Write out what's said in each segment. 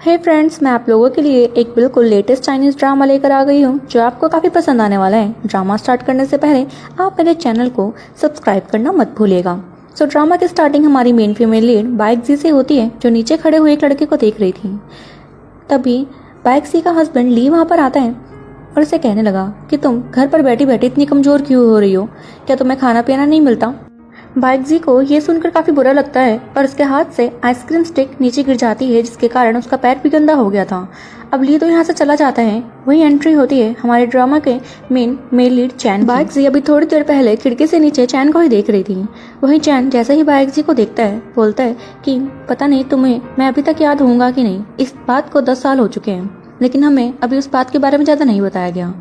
हे friends, मैं आप लोगों के लिए एक बिल्कुल लेटेस्ट चाइनीज़ ड्रामा लेकर आ गई हूँ जो आपको काफ़ी पसंद आने वाला है। ड्रामा स्टार्ट करने से पहले आप मेरे चैनल को सब्सक्राइब करना मत भूलिएगा। सो ड्रामा की स्टार्टिंग हमारी मेन फीमेल लीड बाइकजी से होती है जो नीचे खड़े हुए एक लड़के को देख रही थी। तभी बाइकजी का हस्बैंड ली वहाँ पर आता है और उसे कहने लगा कि तुम घर पर बैठी बैठी इतनी कमज़ोर क्यों हो रही हो, क्या तुम्हें खाना पीना नहीं मिलता। बाइकजी को ये सुनकर काफ़ी बुरा लगता है और उसके हाथ से आइसक्रीम स्टिक नीचे गिर जाती है जिसके कारण उसका पैर भी गंदा हो गया था। अब ली तो यहाँ से चला जाता है। वही एंट्री होती है हमारे ड्रामा के मेल लीड चैन। बाइकजी अभी थोड़ी देर पहले खिड़की से नीचे चैन को ही देख रही थी। वही चैन जैसे ही बाइकजी को देखता है बोलता है कि पता नहीं तुम्हें मैं अभी तक याद होऊंगा कि नहीं। इस बात को 10 साल हो चुके हैं लेकिन हमें अभी उस बात के बारे में ज़्यादा नहीं बताया गया।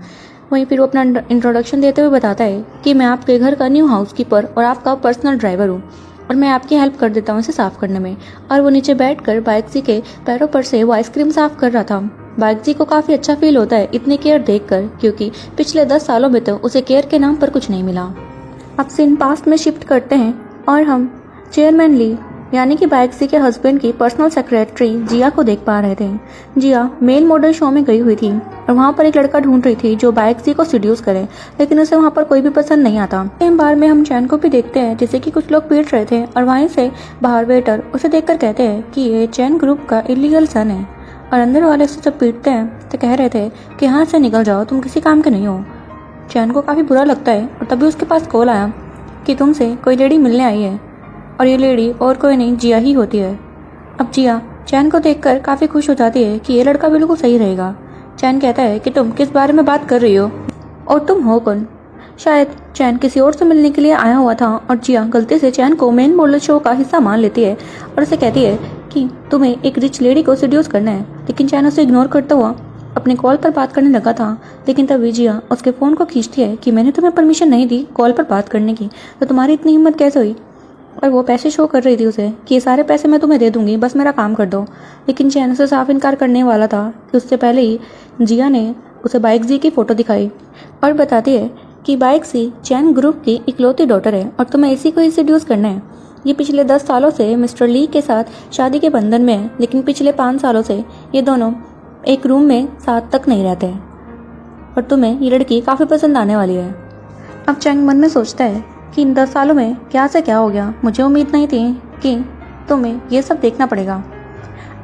वहीं फिर वो अपना इंट्रोडक्शन देते हुए बताता है कि मैं आपके घर का न्यू हाउसकीपर और आपका पर्सनल ड्राइवर हूँ और मैं आपकी हेल्प कर देता हूँ इसे साफ़ करने में। और वो नीचे बैठकर बाइकजी के पैरों पर से वो आइसक्रीम साफ़ कर रहा था। बाइकजी को काफ़ी अच्छा फील होता है इतनी केयर देखकर, क्योंकि पिछले 10 सालों में तो उसे केयर के नाम पर कुछ नहीं मिला। अब सीन पास्ट में शिफ्ट करते हैं और हम चेयरमैन ली यानी कि बाइकजी के हस्बैंड की पर्सनल सेक्रेटरी जिया को देख पा रहे थे। जिया मेल मॉडल शो में गई हुई थी और वहाँ पर एक लड़का ढूंढ रही थी जो बाइकजी को सीड्यूस करे, लेकिन उसे वहाँ पर कोई भी पसंद नहीं आता। एक बार में हम चैन को भी देखते हैं जैसे कि कुछ लोग पीट रहे थे और वहीं से बाहर वेटर उसे देखकर कहते हैं कि ये चैन ग्रुप का इलीगल सन है। और अंदर वाले उसे जब पीटते हैं तो कह रहे थे कि यहाँ से निकल जाओ, तुम किसी काम के नहीं हो। चैन को काफ़ी बुरा लगता है और तभी उसके पास कॉल आया कि तुमसे कोई लेडी मिलने आई है और ये लेडी और कोई नहीं जिया ही होती है। अब जिया चैन को देखकर काफ़ी खुश हो जाती है कि ये लड़का बिल्कुल सही रहेगा। चैन कहता है कि तुम किस बारे में बात कर रही हो और तुम हो कौन। शायद चैन किसी और से मिलने के लिए आया हुआ था और जिया गलती से चैन को मेन मॉडल शो का हिस्सा मान लेती है और उसे कहती है कि तुम्हें एक रिच लेडी को सीड्यूस करना है। लेकिन चैन उसे इग्नोर करता हुआ अपने कॉल पर बात करने लगा था। लेकिन तभी जिया उसके फ़ोन को खींचती है कि मैंने तुम्हें परमिशन नहीं दी कॉल पर बात करने की, तो तुम्हारी इतनी हिम्मत कैसे हुई। और वो पैसे शो कर रही थी उसे कि ये सारे पैसे मैं तुम्हें दे दूंगी, बस मेरा काम कर दो। लेकिन चैन से साफ इनकार करने वाला था कि उससे पहले ही जिया ने उसे बाइकजी की फ़ोटो दिखाई और बताती है कि बाइकजी चैन ग्रुप की इकलौती डॉटर है और तुम्हें इसी को ही सीड्यूस करना है। ये पिछले 10 सालों से मिस्टर ली के साथ शादी के बंधन में है, लेकिन पिछले 5 सालों से ये दोनों एक रूम में साथ तक नहीं रहते और तुम्हें ये लड़की काफ़ी पसंद आने वाली है। अब चैंग मन में सोचता है कि इन 10 सालों में क्या से क्या हो गया, मुझे उम्मीद नहीं थी कि तुम्हें ये सब देखना पड़ेगा।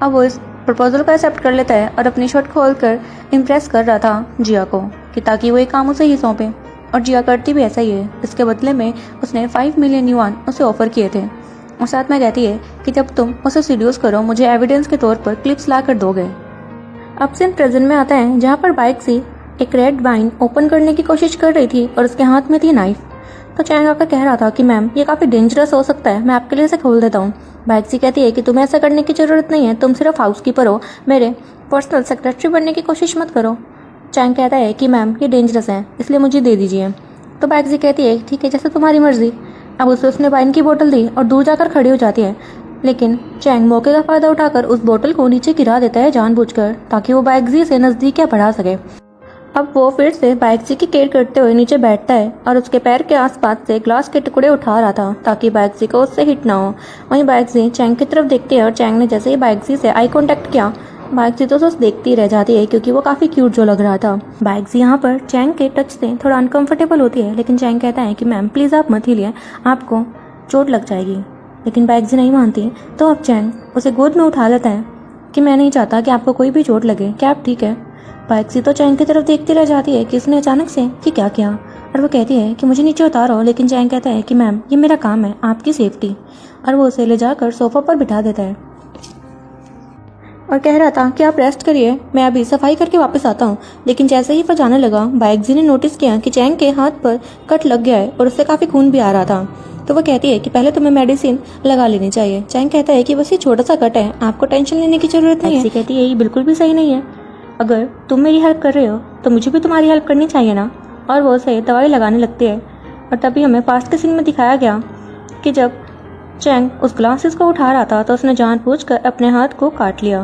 अब वो इस प्रपोजल को एक्सेप्ट कर लेता है और अपनी शर्ट खोलकर इम्प्रेस कर रहा था जिया को कि ताकि वो एक काम उसे ही सौंपे, और जिया करती भी ऐसा ही है। इसके बदले में उसने 5 मिलियन युआन उसे ऑफर किए थे और साथ में कहती है कि जब तुम उसे सीड्यूस करो मुझे एविडेंस के तौर पर क्लिप्स ला कर दोगे। अब सीन प्रेजेंट में आता है जहाँ पर बाइकजी एक रेड वाइन ओपन करने की कोशिश कर रही थी और उसके हाथ में थी नाइफ। तो चैन आकर कह रहा था कि मैम ये काफ़ी डेंजरस हो सकता है, मैं आपके लिए इसे खोल देता हूँ। बाइकजी कहती है कि तुम्हें ऐसा करने की ज़रूरत नहीं है, तुम सिर्फ हाउसकीपर हो, मेरे पर्सनल सेक्रेटरी बनने की कोशिश मत करो। चैन कहता है कि मैम ये डेंजरस है इसलिए मुझे दे दीजिए। तो बाइकजी कहती है ठीक है, जैसे तुम्हारी मर्जी। अब उसे उसने वाइन की बोतल दी और दूर जाकर खड़ी हो जाती है, लेकिन चैंग मौके का फ़ायदा उठाकर उस बोतल को नीचे गिरा देता है जानबूझकर ताकि वो बाइकजी से नज़दीकियाँ बढ़ा सके। अब वो फिर से बाइकजी की केयर करते हुए नीचे बैठता है और उसके पैर के आसपास से ग्लास के टुकड़े उठा रहा था ताकि बाइकजी को उससे हिट ना हो। वहीं बाइकजी चैंग की तरफ देखती है और चैंग ने जैसे ही बाइकजी से आई कांटेक्ट किया, बाइकजी तो उसे देखती रह जाती है क्योंकि वो काफ़ी क्यूट जो लग रहा था। बाइकजी यहाँ पर चैंग के टच से थोड़ा अनकंफर्टेबल होती है, लेकिन चैंग कहता है कि मैम प्लीज़ आप मत हिलिए, आपको चोट लग जाएगी। लेकिन बाइकजी नहीं मानती। तो अब चैंग उसे गोद में उठा लेता है कि मैं नहीं चाहता कि आपको कोई भी चोट लगे, क्या आप ठीक है। बाइकजी तो चैंग की तरफ देखती रह जाती है कि उसने अचानक से ये क्या किया, और वो कहती है कि मुझे नीचे उतारो। लेकिन चैंग कहता है कि मैम ये मेरा काम है, आपकी सेफ्टी। और वो उसे ले जाकर सोफा पर बिठा देता है और कह रहा था कि आप रेस्ट करिए, मैं अभी सफाई करके वापस आता हूँ। लेकिन जैसे ही वो जाने लगा बाइकजी ने नोटिस किया कि चैंग के हाथ पर कट लग गया है और उससे काफ़ी खून भी आ रहा था। तो वो कहती है कि पहले तुम्हें मेडिसिन लगा लेनी चाहिए। चैंग कहता है कि बस ये छोटा सा कट है, आपको टेंशन लेने की जरूरत नहीं है। कहती है ये बिल्कुल भी सही नहीं है, अगर तुम मेरी हेल्प कर रहे हो तो मुझे भी तुम्हारी हेल्प करनी चाहिए ना। और वो उसे दवाई लगाने लगती है। और तभी हमें पास्ट के सीन में दिखाया गया कि जब चैंग उस ग्लासेस को उठा रहा था तो उसने जानबूझकर अपने हाथ को काट लिया।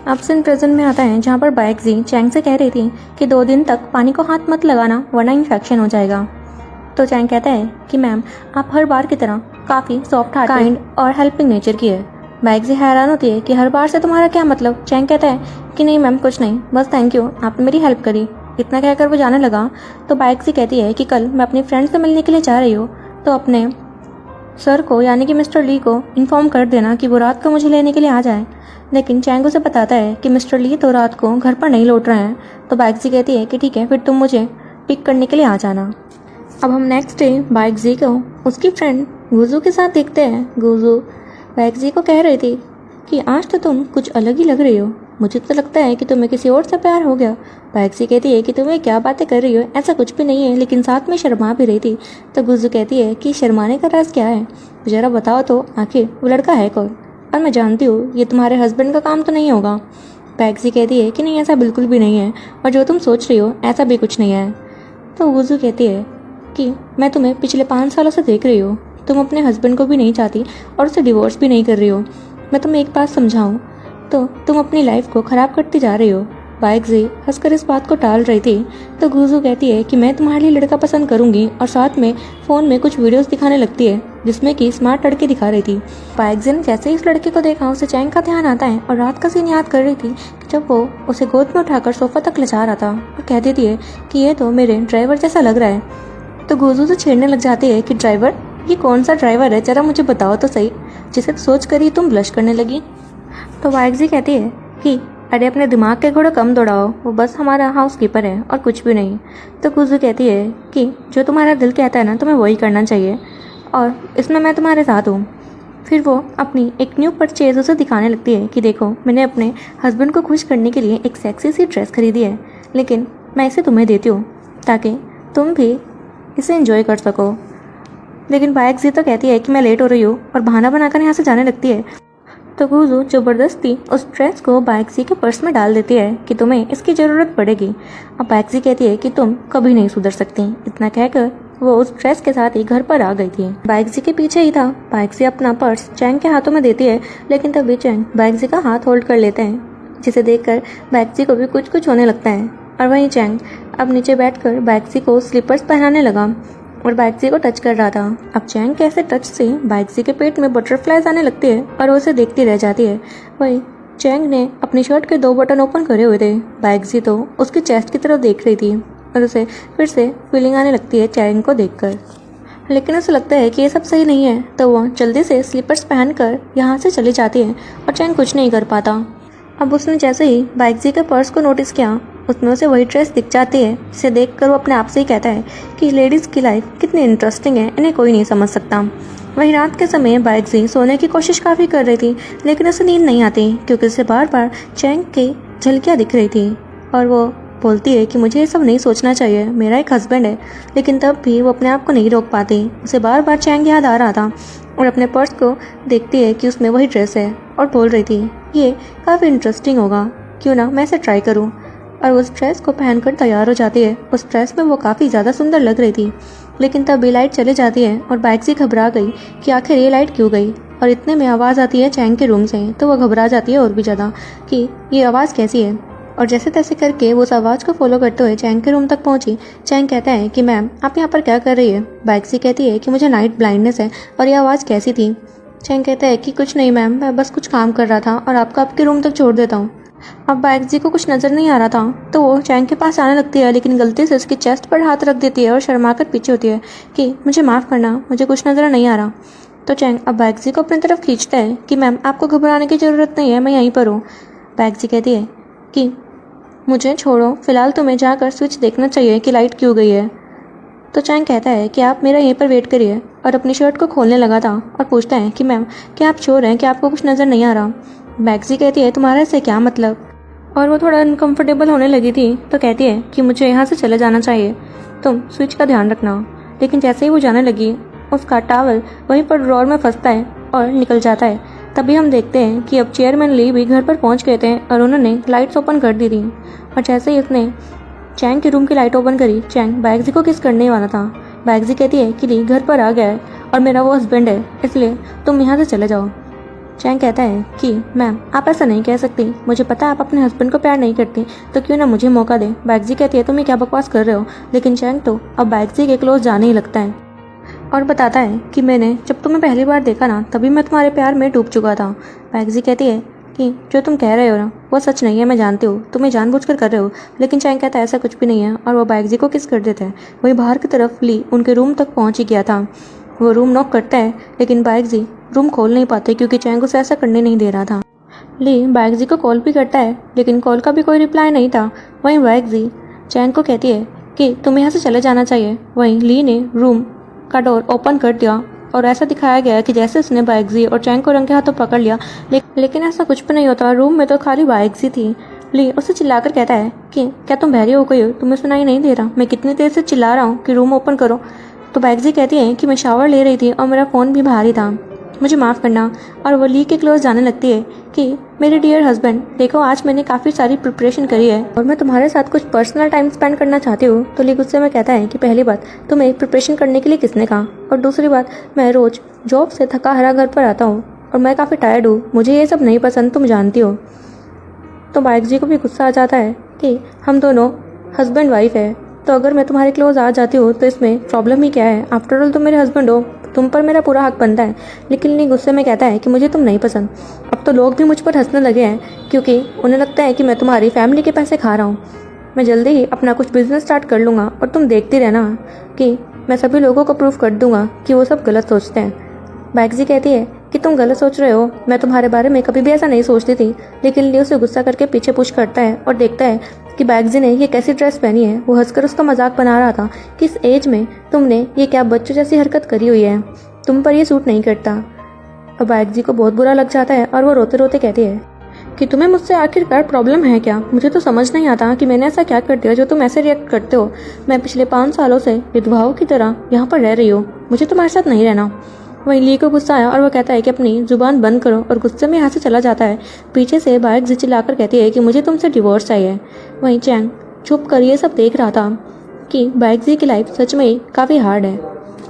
अब सीन प्रेजेंट में आता है जहाँ पर बाइकजी चैंग से कह रही थी कि 2 दिन तक पानी को हाथ मत लगाना वरना इन्फेक्शन हो जाएगा। तो चैंग कहता है कि मैम आप हर बार की तरह काफ़ी सॉफ्ट हार्टेड, काइंड और हेल्पिंग नेचर की है, बैगजी हैरान होती है कि हर बार से तुम्हारा क्या मतलब। चैंग कहता है कि नहीं मैम कुछ नहीं, बस थैंक यू, आपने मेरी हेल्प करी। इतना कहकर वो जाने लगा तो बैगजी कहती है कि कल मैं अपनी फ्रेंड से मिलने के लिए जा रही हूँ, तो अपने सर को यानी कि मिस्टर ली को इन्फॉर्म कर देना कि वो रात को मुझे लेने के लिए आ जाए। लेकिन चैंग उसे बताता है कि मिस्टर ली तो रात को घर पर नहीं लौट रहे हैं। तो बैगजी कहती है कि ठीक है, फिर तुम मुझे पिक करने के लिए आ जाना। अब हम नेक्स्ट डे बैगजी को उसकी फ्रेंड गुजू के साथ देखते हैं। गुजू बैगजी को कह रही थी कि आज तो तुम कुछ अलग ही लग रही हो, मुझे तो लगता है कि तुम्हें किसी और से प्यार हो गया। बैगजी कहती है कि तुम्हें क्या बातें कर रही हो, ऐसा कुछ भी नहीं है, लेकिन साथ में शर्मा भी रही थी। तो गुजू कहती है कि शर्माने का राज क्या है, ज़रा बताओ तो, आखिर वो लड़का है कौन, और मैं जानती हूँ ये तुम्हारे हस्बैंड का काम तो नहीं होगा। बैगजी कहती है कि नहीं, ऐसा बिल्कुल भी नहीं है, और जो तुम सोच रही हो ऐसा भी कुछ नहीं है। तो गुजू कहती है कि मैं तुम्हें पिछले 5 सालों से देख रही हूँ, तुम अपने हस्बैंड को भी नहीं चाहती और उसे डिवोर्स भी नहीं कर रही हो। मैं तुम्हें एक बात समझाऊं तो तुम अपनी लाइफ को ख़राब करती जा रही हो। बैगजी हंसकर इस बात को टाल रही थी तो गुजू कहती है कि मैं तुम्हारे लिए लड़का पसंद करूंगी, और साथ में फ़ोन में कुछ वीडियोस दिखाने लगती है जिसमें कि स्मार्ट लड़के दिखा रही थी। बैगजी ने जैसे ही इस लड़के को देखा उसे चैंग का ध्यान आता है और रात का सीन याद कर रही थी जब वो उसे गोद में उठाकर सोफा तक ले जा रहा था और कह देती है कि ये तो मेरे ड्राइवर जैसा लग रहा है। तो गुजू से छेड़ने लग जाती है कि ड्राइवर, ये कौन सा ड्राइवर है, जरा मुझे बताओ तो सही, जिसे सोच कर ही तुम ब्लश करने लगी। तो बैगजी कहती है कि अरे अपने दिमाग के घोड़े कम दौड़ाओ, वो बस हमारा हाउसकीपर है और कुछ भी नहीं। तो गुजू कहती है कि जो तुम्हारा दिल कहता है ना तुम्हें वही करना चाहिए, और इसमें मैं तुम्हारे साथ हूँ। फिर वो अपनी एक न्यू परचेज उसे दिखाने लगती है कि देखो मैंने अपने हस्बैंड को खुश करने के लिए एक सेक्सी सी ड्रेस खरीदी है, लेकिन मैं इसे तुम्हें देती हूँ ताकि तुम भी इसे एंजॉय कर सको। लेकिन बैगजी तो कहती है कि मैं लेट हो रही हूँ और बहाना बनाकर यहाँ से जाने लगती है। तो गुजू ज़बरदस्ती उस ड्रेस को बैगजी के पर्स में डाल देती है कि तुम्हें इसकी ज़रूरत पड़ेगी। अब बैगजी कहती है कि तुम कभी नहीं सुधर सकती। इतना कहकर वो उस ड्रेस के साथ ही घर पर आ गई थी। बैगजी के पीछे ही था। बैगजी अपना पर्स चैंग के हाथों में देती है, लेकिन तभी चैंग बैगजी का हाथ होल्ड कर लेते हैं, जिसे देखकर बैगजी को भी कुछ कुछ होने लगता है। और वहीं चैंग अब नीचे बैठकर बैगजी को स्लीपर्स पहनाने लगा और बैगजी को टच कर रहा था। अब चैंग के ऐसे टच से बैगजी के पेट में बटरफ्लाइज आने लगती है और वो उसे देखती रह जाती है। वहीं चैंग ने अपनी शर्ट के 2 बटन ओपन करे हुए थे। बैगजी तो उसकी चेस्ट की तरफ देख रही थी और उसे फिर से फीलिंग आने लगती है चैंग को देखकर, लेकिन उसे लगता है कि ये सब सही नहीं है। तो वो जल्दी से स्लीपर्स पहनकर यहाँ से चली जाती है और चैंग कुछ नहीं कर पाता। अब उसने जैसे ही बैगजी के पर्स को नोटिस किया, उसमें उसे वही ड्रेस दिख जाती है, जिसे देखकर वो अपने आप से ही कहता है कि लेडीज़ की लाइफ कितनी इंटरेस्टिंग है, इन्हें कोई नहीं समझ सकता। वहीं रात के समय बैगजी सोने की कोशिश काफ़ी कर रही थी, लेकिन उसे नींद नहीं आती क्योंकि उसे बार बार चैंग की झलकियाँ दिख रही थी और वो बोलती है कि मुझे ये सब नहीं सोचना चाहिए, मेरा एक हस्बैंड है। लेकिन तब भी वो अपने आप को नहीं रोक पाती। उसे बार बार चैंग याद आ रहा था और अपने पर्स को देखती है कि उसमें वही ड्रेस है और बोल रही थी ये काफ़ी इंटरेस्टिंग होगा, क्यों ना मैं इसे ट्राई करूँ। और उस ड्रेस को पहनकर तैयार हो जाती है। उस ड्रेस में वो काफ़ी ज़्यादा सुंदर लग रही थी, लेकिन तभी लाइट चले जाती है और बैगजी घबरा गई कि आखिर ये लाइट क्यों गई। और इतने में आवाज़ आती है चैंग के रूम से, तो वह घबरा जाती है और भी ज़्यादा कि ये आवाज़ कैसी है। और जैसे तैसे करके वो उस आवाज़ को फॉलो करते हुए चैंग के रूम तक पहुंची। चैंग कहता है कि मैम आप यहाँ पर क्या कर रही है। बैगजी कहती है कि मुझे नाइट ब्लाइंडनेस है और ये आवाज़ कैसी थी। चैंग कहता है कि कुछ नहीं मैम, मैं बस कुछ काम कर रहा था और आपको आपके रूम तक छोड़ देता हूँ। अब बैगजी को कुछ नज़र नहीं आ रहा था तो वो चैंग के पास आने लगती है, लेकिन गलती से उसकी चेस्ट पर हाथ रख देती है और शर्मा कर पीछे होती है कि मुझे माफ़ करना, मुझे कुछ नज़र नहीं आ रहा। तो चैंग अब बैगजी को अपनी तरफ खींचता है कि मैम आपको घबराने की ज़रूरत नहीं है, मैं यहीं पर हूँ। बैगजी कहती है कि मुझे छोड़ो, फ़िलहाल तुम्हें जाकर स्विच देखना चाहिए कि लाइट क्यों गई है। तो चैंग कहता है कि आप मेरा यहीं पर वेट करिए, और अपनी शर्ट को खोलने लगा था और पूछता है कि मैम क्या आप श्योर हैं कि आपको कुछ नज़र नहीं आ रहा। बैगजी कहती है तुम्हारा इससे क्या मतलब। और वो थोड़ा अनकम्फर्टेबल होने लगी थी तो कहती है कि मुझे यहाँ से चले जाना चाहिए, तुम स्विच का ध्यान रखना। लेकिन जैसे ही वो जाने लगी उसका टावल वहीं पर ड्रॉर में फंसता है और निकल जाता है। तभी हम देखते हैं कि अब चेयरमैन ली भी घर पर पहुंच गए थे और उन्होंने लाइट्स ओपन कर दी थी। और जैसे ही उसने चैंग के रूम की लाइट ओपन करी, चैंग बैगजी को किस करने वाला था। बैगजी कहती है कि ली घर पर आ गया है और मेरा वो हस्बैंड है, इसलिए तुम यहाँ से चले जाओ। चैंग कहता है कि मैम आप ऐसा नहीं कह सकती, मुझे पता है आप अपने हस्बैंड को प्यार नहीं करती, तो क्यों ना मुझे मौका दे। बैगजी कहती है तुम ये क्या बकवास कर रहे हो, लेकिन चैंग तो अब बैगजी के क्लोज जाने ही लगता है। और बताता है कि मैंने जब तुम्हें पहली बार देखा ना तभी मैं तुम्हारे प्यार में डूब चुका था। बैगजी कहती है कि जो तुम कह रहे हो ना वो सच नहीं है, मैं जानती हूँ, तुम्हें जानबूझकर कर रहे हो। लेकिन चैंग कहता है ऐसा कुछ भी नहीं है और वो बैगजी को किस कर देता है। वहीं बाहर की तरफ ली उनके रूम तक पहुँच ही गया था। वो रूम नॉक करता है लेकिन बैगजी रूम खोल नहीं पाते क्योंकि चैंग उसे ऐसा करने नहीं दे रहा था। ली बैगजी को कॉल भी करता है लेकिन कॉल का भी कोई रिप्लाई नहीं था। वहीं बैगजी चैंग को कहती है कि तुम्हें यहाँ से चले जाना चाहिए। वहीं ली ने रूम का डोर ओपन कर दिया और ऐसा दिखाया गया कि जैसे उसने बैगजी और चैंग को रंगे हाथों पकड़ लिया, लेकिन ऐसा कुछ भी नहीं होता। रूम में तो खाली बैगजी थी। ली उसे चिल्लाकर कहता है कि क्या तुम बहरी हो गई हो, तुम्हें सुनाई नहीं दे रहा, मैं कितनी देर से चिल्ला रहा हूँ कि रूम ओपन करो। तो बैगजी कहती है कि मैं शावर ले रही थी और मेरा फ़ोन भी बाहर ही था, मुझे माफ़ करना। और वो ली के क्लोज जाने लगती है कि मेरे डियर हस्बैंड देखो आज मैंने काफ़ी सारी प्रिपरेशन करी है और मैं तुम्हारे साथ कुछ पर्सनल टाइम स्पेंड करना चाहती हूँ। तो ली गुस्से में कहता है कि पहली बात तुम्हें प्रिपरेशन करने के लिए किसने कहा, और दूसरी बात मैं रोज़ जॉब से थका हारा घर पर आता हूँ और मैं काफ़ी टायर्ड हूँ, मुझे ये सब नहीं पसंद, तुम जानती हो। तो बैगजी को भी गुस्सा आ जाता है कि हम दोनों हस्बैंड वाइफ है, तो अगर मैं तुम्हारे क्लोज आ जाती हूँ तो इसमें प्रॉब्लम ही क्या है, आफ्टर ऑल तुम मेरे हस्बैंड हो, तुम पर मेरा पूरा हक बनता है। लेकिन ली गुस्से में कहता है कि मुझे तुम नहीं पसंद। अब तो लोग भी मुझ पर हंसने लगे हैं क्योंकि उन्हें लगता है कि मैं तुम्हारी फैमिली के पैसे खा रहा हूँ। मैं जल्दी ही अपना कुछ बिजनेस स्टार्ट कर लूँगा और तुम देखती रहना कि मैं सभी लोगों को प्रूफ कर दूंगा कि वो सब गलत सोचते हैं। बैगजी कहती है कि तुम गलत सोच रहे हो, मैं तुम्हारे बारे में कभी भी ऐसा नहीं सोचती थी। लेकिन ली उसे गुस्सा करके पीछे पुश करता है और देखता है कि बैगजी ने ये कैसी ड्रेस पहनी है। वो हंसकर उसका मजाक बना रहा था कि इस एज में तुमने ये क्या बच्चों जैसी हरकत करी हुई है, तुम पर ये सूट नहीं करता। और बैगजी को बहुत बुरा लग जाता है और वो रोते रोते कहती है कि तुम्हें मुझसे आखिरकार प्रॉब्लम है क्या, मुझे तो समझ नहीं आता कि मैंने ऐसा क्या कर दिया जो तुम ऐसे रिएक्ट करते हो। मैं पिछले 5 सालों से विधवाओं की तरह यहाँ पर रह रही हूँ, मुझे तुम्हारे साथ नहीं रहना। वहीं ली को गुस्सा आया और वो कहता है कि अपनी जुबान बंद करो और गुस्से में यहाँ से चला जाता है। पीछे से बैगजी चिल्लाकर कहती है कि मुझे तुमसे डिवोर्स चाहिए। वहीं चैंग चुप कर ये सब देख रहा था कि बैगजी की लाइफ सच में काफ़ी हार्ड है।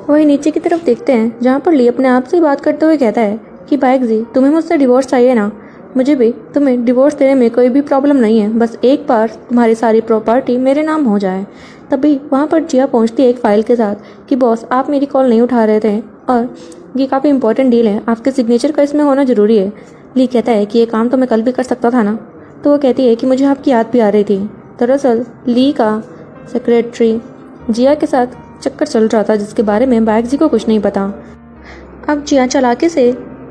वहीं नीचे की तरफ देखते हैं जहाँ पर ली अपने आप से बात करते हुए कहता है कि बैगजी तुम्हें मुझसे डिवोर्स चाहिए ना, मुझे भी तुम्हें डिवोर्स देने में कोई भी प्रॉब्लम नहीं है, बस एक बार तुम्हारी सारी प्रॉपर्टी मेरे नाम हो जाए। तभी वहाँ पर जिया पहुँचती है एक फ़ाइल के साथ कि बॉस आप मेरी कॉल नहीं उठा रहे थे और ये काफ़ी इंपॉर्टेंट डील है, आपके सिग्नेचर का इसमें होना ज़रूरी है। ली कहता है कि ये काम तो मैं कल भी कर सकता था ना। तो वो कहती है कि मुझे आपकी याद भी आ रही थी। दरअसल ली का सेक्रेटरी जिया के साथ चक्कर चल रहा था जिसके बारे में बैगजी को कुछ नहीं पता। अब जिया चालाकी से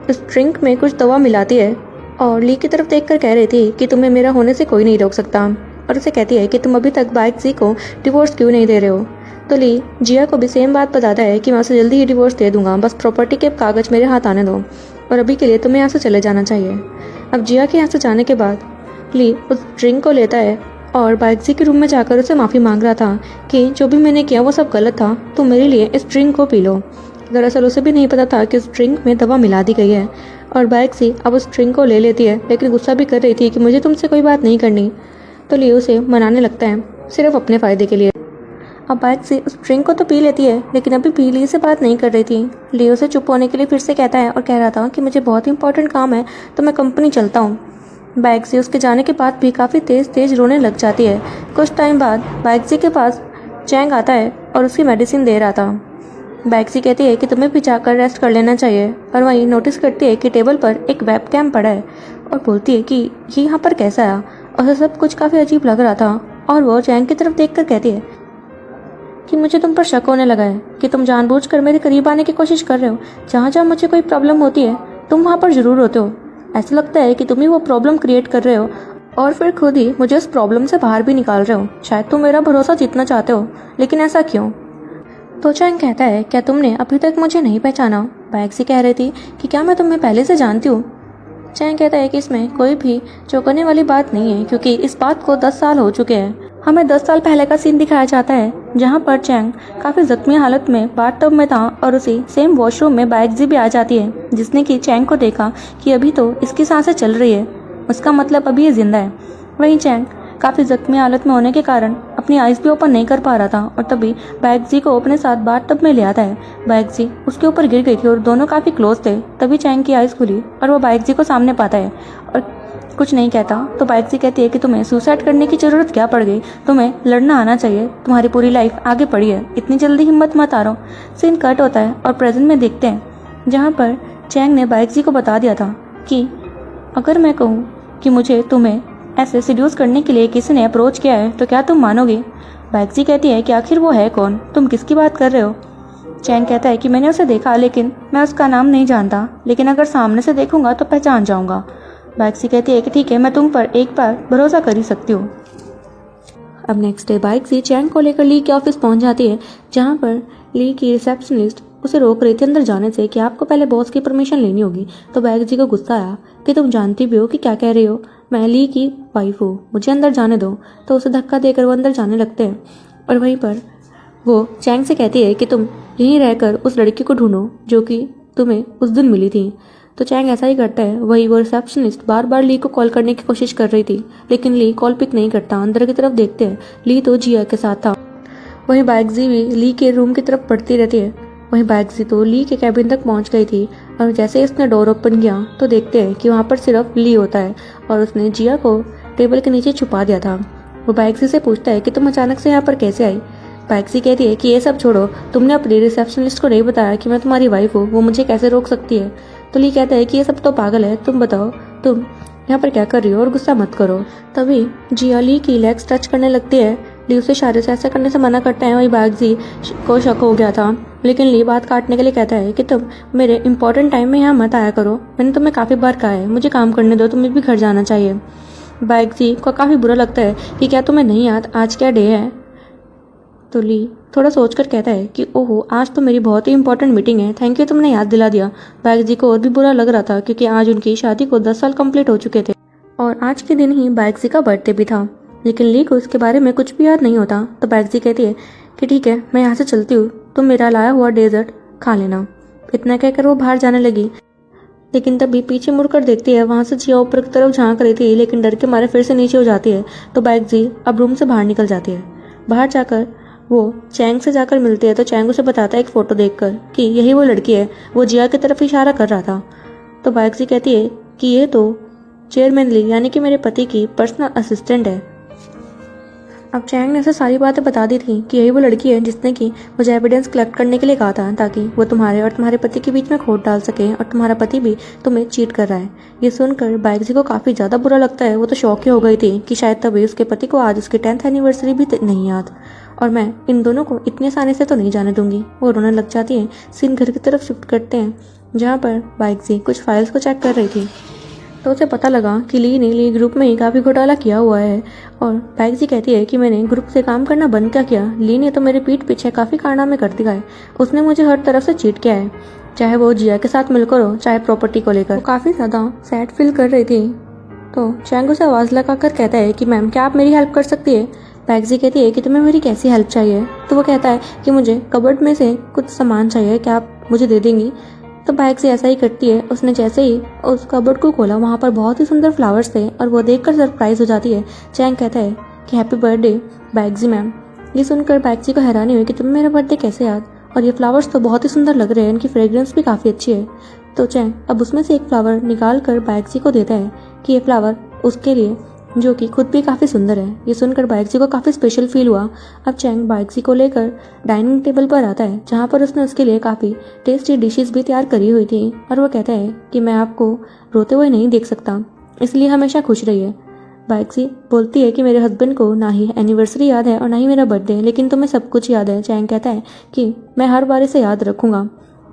उस ड्रिंक में कुछ दवा मिलाती है और ली की तरफ देखकर कह रही थी कि तुम्हें मेरा होने से कोई नहीं रोक सकता, और उसे कहती है कि तुम अभी तक बैगजी को डिवोर्स क्यों नहीं दे रहे हो। तो ली जिया को भी सेम बात बताता है कि मैं उसे जल्दी ही डिवोर्स दे दूंगा, बस प्रॉपर्टी के कागज़ मेरे हाथ आने दो और अभी के लिए तुम्हें यहाँ से चले जाना चाहिए। अब जिया के यहाँ से जाने के बाद ली उस ड्रिंक को लेता है और बैगजी के रूम में जाकर उसे माफ़ी मांग रहा था कि जो भी मैंने किया वो सब गलत था, तो मेरे लिए इस ड्रिंक को पी लो। दरअसल उसे भी नहीं पता था कि उस ड्रिंक में दवा मिला दी गई है और बैगजी अब उस ड्रिंक को ले लेती है लेकिन गुस्सा भी कर रही थी कि मुझे तुमसे कोई बात नहीं करनी। तो ली उसे मनाने लगता है सिर्फ अपने फ़ायदे के लिए। अब बैगजी उस ड्रिंक को तो पी लेती है लेकिन अभी भी ली से बात नहीं कर रही थी। ली उसे चुप होने के लिए फिर से कहता है और कह रहा था कि मुझे बहुत इंपॉर्टेंट काम है तो मैं कंपनी चलता हूँ। बैगजी उसके जाने के बाद भी काफ़ी तेज़ रोने लग जाती है। कुछ टाइम बाद बैगजी के पास चैंग आता है और उसकी मेडिसिन दे रहा था। बैगजी कहती है कि तुम्हें भी जाकर रेस्ट कर लेना चाहिए और वहीं नोटिस करती है कि टेबल पर एक वेबकैम पड़ा है और बोलती है कि ये यहाँ पर कैसा आया। और सब कुछ काफ़ी अजीब लग रहा था और वो चैंग की तरफ देखकर कहती है कि मुझे तुम पर शक होने लगा है कि तुम जानबूझकर मेरे करीब आने की कोशिश कर रहे हो। जहाँ जहाँ मुझे कोई प्रॉब्लम होती है तुम वहाँ पर ज़रूर होते हो। ऐसा लगता है कि तुम ही वो प्रॉब्लम क्रिएट कर रहे हो और फिर खुद ही मुझे उस प्रॉब्लम से बाहर भी निकाल रहे हो। शायद तुम मेरा भरोसा जीतना चाहते हो, लेकिन ऐसा क्यों? तो चैंग कहता है क्या तुमने अभी तक मुझे नहीं पहचाना? बैगजी कह रही थी कि क्या मैं तुम्हें पहले से जानती हूँ? चैंग कहता है कि इसमें कोई भी चौंकाने वाली बात नहीं है क्योंकि इस बात को 10 साल हो चुके हैं। हमें 10 साल पहले का सीन दिखाया जाता है जहाँ पर चैंग काफ़ी जख्मी हालत में बाथटब में था और उसी सेम वॉशरूम में बैगजी भी आ जाती है जिसने कि चैंग को देखा कि अभी तो इसकी सांसें चल रही है, उसका मतलब अभी ये जिंदा है। वहीं चैंग काफ़ी जख्मी हालत में होने के कारण अपनी आइज़ भी ओपन नहीं कर पा रहा था और तभी बैगजी को अपने साथ बाथटब में ले आता है। बैगजी उसके ऊपर गिर गई थी और दोनों काफ़ी क्लोज थे। तभी चैंग की आइज़ खुली और वो बैगजी को सामने पाता है और कुछ नहीं कहता तो बाइक्सी कहती है कि तुम्हें सुसाइड करने की ज़रूरत क्या पड़ गई, तुम्हें लड़ना आना चाहिए, तुम्हारी पूरी लाइफ आगे पड़ी है, इतनी जल्दी हिम्मत मत हारो। सीन कट होता है और प्रेजेंट में देखते हैं जहाँ पर चैंग ने बाइक्सी को बता दिया था कि अगर मैं कहूँ कि मुझे तुम्हें ऐसे सीड्यूस करने के लिए किसी ने अप्रोच किया है तो क्या तुम मानोगे। बाइक्सी कहती है कि आखिर वो है कौन, तुम किसकी बात कर रहे हो। चैंग कहता है कि मैंने उसे देखा लेकिन मैं उसका नाम नहीं जानता, लेकिन अगर सामने से देखूंगा तो पहचान जाऊंगा। बाइक्सी कहती है कि ठीक है, मैं तुम पर एक बार भरोसा कर ही सकती हूँ। अब नेक्स्ट डे बाइक्सी चैंग को लेकर ली के ऑफिस पहुंच जाती है जहाँ पर ली की रिसेप्शनिस्ट उसे रोक रही थी अंदर जाने से कि आपको पहले बॉस की परमिशन लेनी होगी। तो बाइक्सी को गुस्सा आया कि तुम जानती भी हो कि क्या कह रही हो, मैं ली की वाइफ हूँ, मुझे अंदर जाने दो। तो उसे धक्का देकर वो अंदर जाने लगते हैं और वहीं पर वो चैंग से कहती है कि तुम यहीं रहकर उस लड़की को ढूंढो जो कि तुम्हें उस दिन मिली थी। तो चैंग ऐसा ही करता है। वही वो रिसेप्शनिस्ट बार बार ली को कॉल करने की कोशिश कर रही थी लेकिन ली कॉल पिक नहीं करता। अंदर की तरफ देखते हैं, ली तो जिया के साथ था। वहीं बाइक्सी भी ली के रूम की तरफ पढ़ती रहती है। वहीं बाइक्सी तो ली के कैबिन तक पहुंच गई थी और जैसे ही उसने डोर ओपन किया तो देखते हैं कि वहाँ पर सिर्फ ली होता है और उसने जिया को टेबल के नीचे छुपा दिया था। वो बाइक्सी से पूछता है कि तुम अचानक से यहाँ पर कैसे आई। बाइक्सी कहती है कि ये सब छोड़ो, तुमने अपनी रिसेप्शनिस्ट को नहीं बताया कि मैं तुम्हारी वाइफ हूँ, वो मुझे कैसे रोक सकती है। तो ली कहता है कि ये सब तो पागल है, तुम बताओ तुम यहाँ पर क्या कर रही हो और गुस्सा मत करो। तभी जिया ली की लेग्स टच करने लगती है। ली उसे इशारे से ऐसा करने से मना करता है। वही बाइक्सी को शक हो गया था लेकिन ली बात काटने के लिए कहता है कि तुम मेरे इंपॉर्टेंट टाइम में यहाँ मत आया करो, मैंने तुम्हें काफ़ी बार कहा है, मुझे काम करने दो, तुम्हें भी घर जाना चाहिए। बाइक्सी को काफ़ी बुरा लगता है कि क्या तुम्हें नहीं याद आज क्या डे है। तो ली थोड़ा सोचकर कहता है कि ओहो, आज तो मेरी बहुत ही इंपॉर्टेंट मीटिंग है, थैंक यू तुमने याद दिला दिया। बाइक्सी को और भी बुरा लग रहा था क्योंकि आज उनकी शादी को 10 साल कंप्लीट हो चुके थे और आज के दिन ही बाइक्सी का बर्थडे भी था, लेकिन ली को इसके बारे में कुछ भी याद नहीं होता। तो बाइक्सी कहती है कि ठीक है, मैं यहाँ से चलती हूँ, तुम मेरा लाया हुआ डेजर्ट खा लेना। इतना कहकर वो बाहर जाने लगी लेकिन तभी पीछे मुड़कर देखती है, वहाँ से जिया ऊपर की तरफ झांक रही थी लेकिन डर के मारे फिर से नीचे हो जाती है। तो बाइक्सी अब रूम से बाहर निकल जाती है। बाहर जाकर वो चैंग से जाकर मिलती है तो चैंग उसे बताता है एक फ़ोटो देखकर कि यही वो लड़की है, वो जिया की तरफ इशारा कर रहा था। तो बाइक्सी कहती है कि ये तो चेयरमैन ली यानी कि मेरे पति की पर्सनल असिस्टेंट है। अब चैंग ने ऐसे सारी बातें बता दी थी कि यही वो लड़की है जिसने कि मुझे एविडेंस कलेक्ट करने के लिए कहा था ताकि वो तुम्हारे और तुम्हारे पति के बीच में खोट डाल सके और तुम्हारा पति भी तुम्हें चीट कर रहा है। ये सुनकर बाइक्सी को काफ़ी ज़्यादा बुरा लगता है। वो तो शौक ही हो गई थी कि शायद तभी उसके पति को आज उसकी 10th एनिवर्सरी भी नहीं याद और मैं इन दोनों को इतने आसानी से तो नहीं जाने दूंगी। वो रोने लग जाती है। सीन घर की तरफ शिफ्ट करते हैं जहाँ पर बाइक्सी कुछ फाइल्स को चेक कर रही थी तो उसे पता लगा कि ली ने ली ग्रुप में ही काफ़ी घोटाला किया हुआ है और बाइक्सी कहती है कि मैंने ग्रुप से काम करना बंद क्या किया, ली ने तो मेरे पीठ पीछे काफ़ी कारनामे कर दिखाए, उसने मुझे हर तरफ से चीट किया है, चाहे वो जिया के साथ मिलकर हो चाहे प्रॉपर्टी को लेकर। वो काफ़ी ज़्यादा सैड फील कर रही थी। तो चैंग उसे आवाज़ लगाकर कहता है कि मैम क्या आप मेरी हेल्प कर सकती है। बाइक्सी कहती है कि तुम्हें मेरी कैसी हेल्प चाहिए। तो वो कहता है कि मुझे कबर्ड में से कुछ सामान चाहिए, क्या आप मुझे दे देंगी। तो बाइक्सी ऐसा ही करती है। उसने जैसे ही उस कबर्ड को खोला वहाँ पर बहुत ही सुंदर फ्लावर्स थे और वो देखकर सरप्राइज हो जाती है। चैंग कहता है कि हैप्पी बर्थडे बाइक्सी मैम। ये सुनकर बाइक्सी को हैरानी हुई कि तुम्हें मेरा बर्थडे कैसे याद, और ये फ्लावर्स तो बहुत ही सुंदर लग रहे हैं, इनकी फ्रेग्रेंस भी काफ़ी अच्छी है। तो चैंग अब उसमें से एक फ्लावर निकाल कर बाइक्सी को देता है कि ये फ्लावर उसके लिए, जो कि खुद भी काफ़ी सुंदर है। ये सुनकर बाइक्सी को काफ़ी स्पेशल फील हुआ। अब चैंग बाइक्सी को लेकर डाइनिंग टेबल पर आता है जहाँ पर उसने उसके लिए काफ़ी टेस्टी डिशेस भी तैयार करी हुई थी और वो कहता है कि मैं आपको रोते हुए नहीं देख सकता, इसलिए हमेशा खुश रहिए। बाइक्सी बोलती है कि मेरे हस्बैंड को ना ही एनिवर्सरी याद है और ना ही मेरा बर्थडे, लेकिन तुम्हें सब कुछ याद है। चैंग कहता है कि मैं हर बार इसे याद रखूंगा,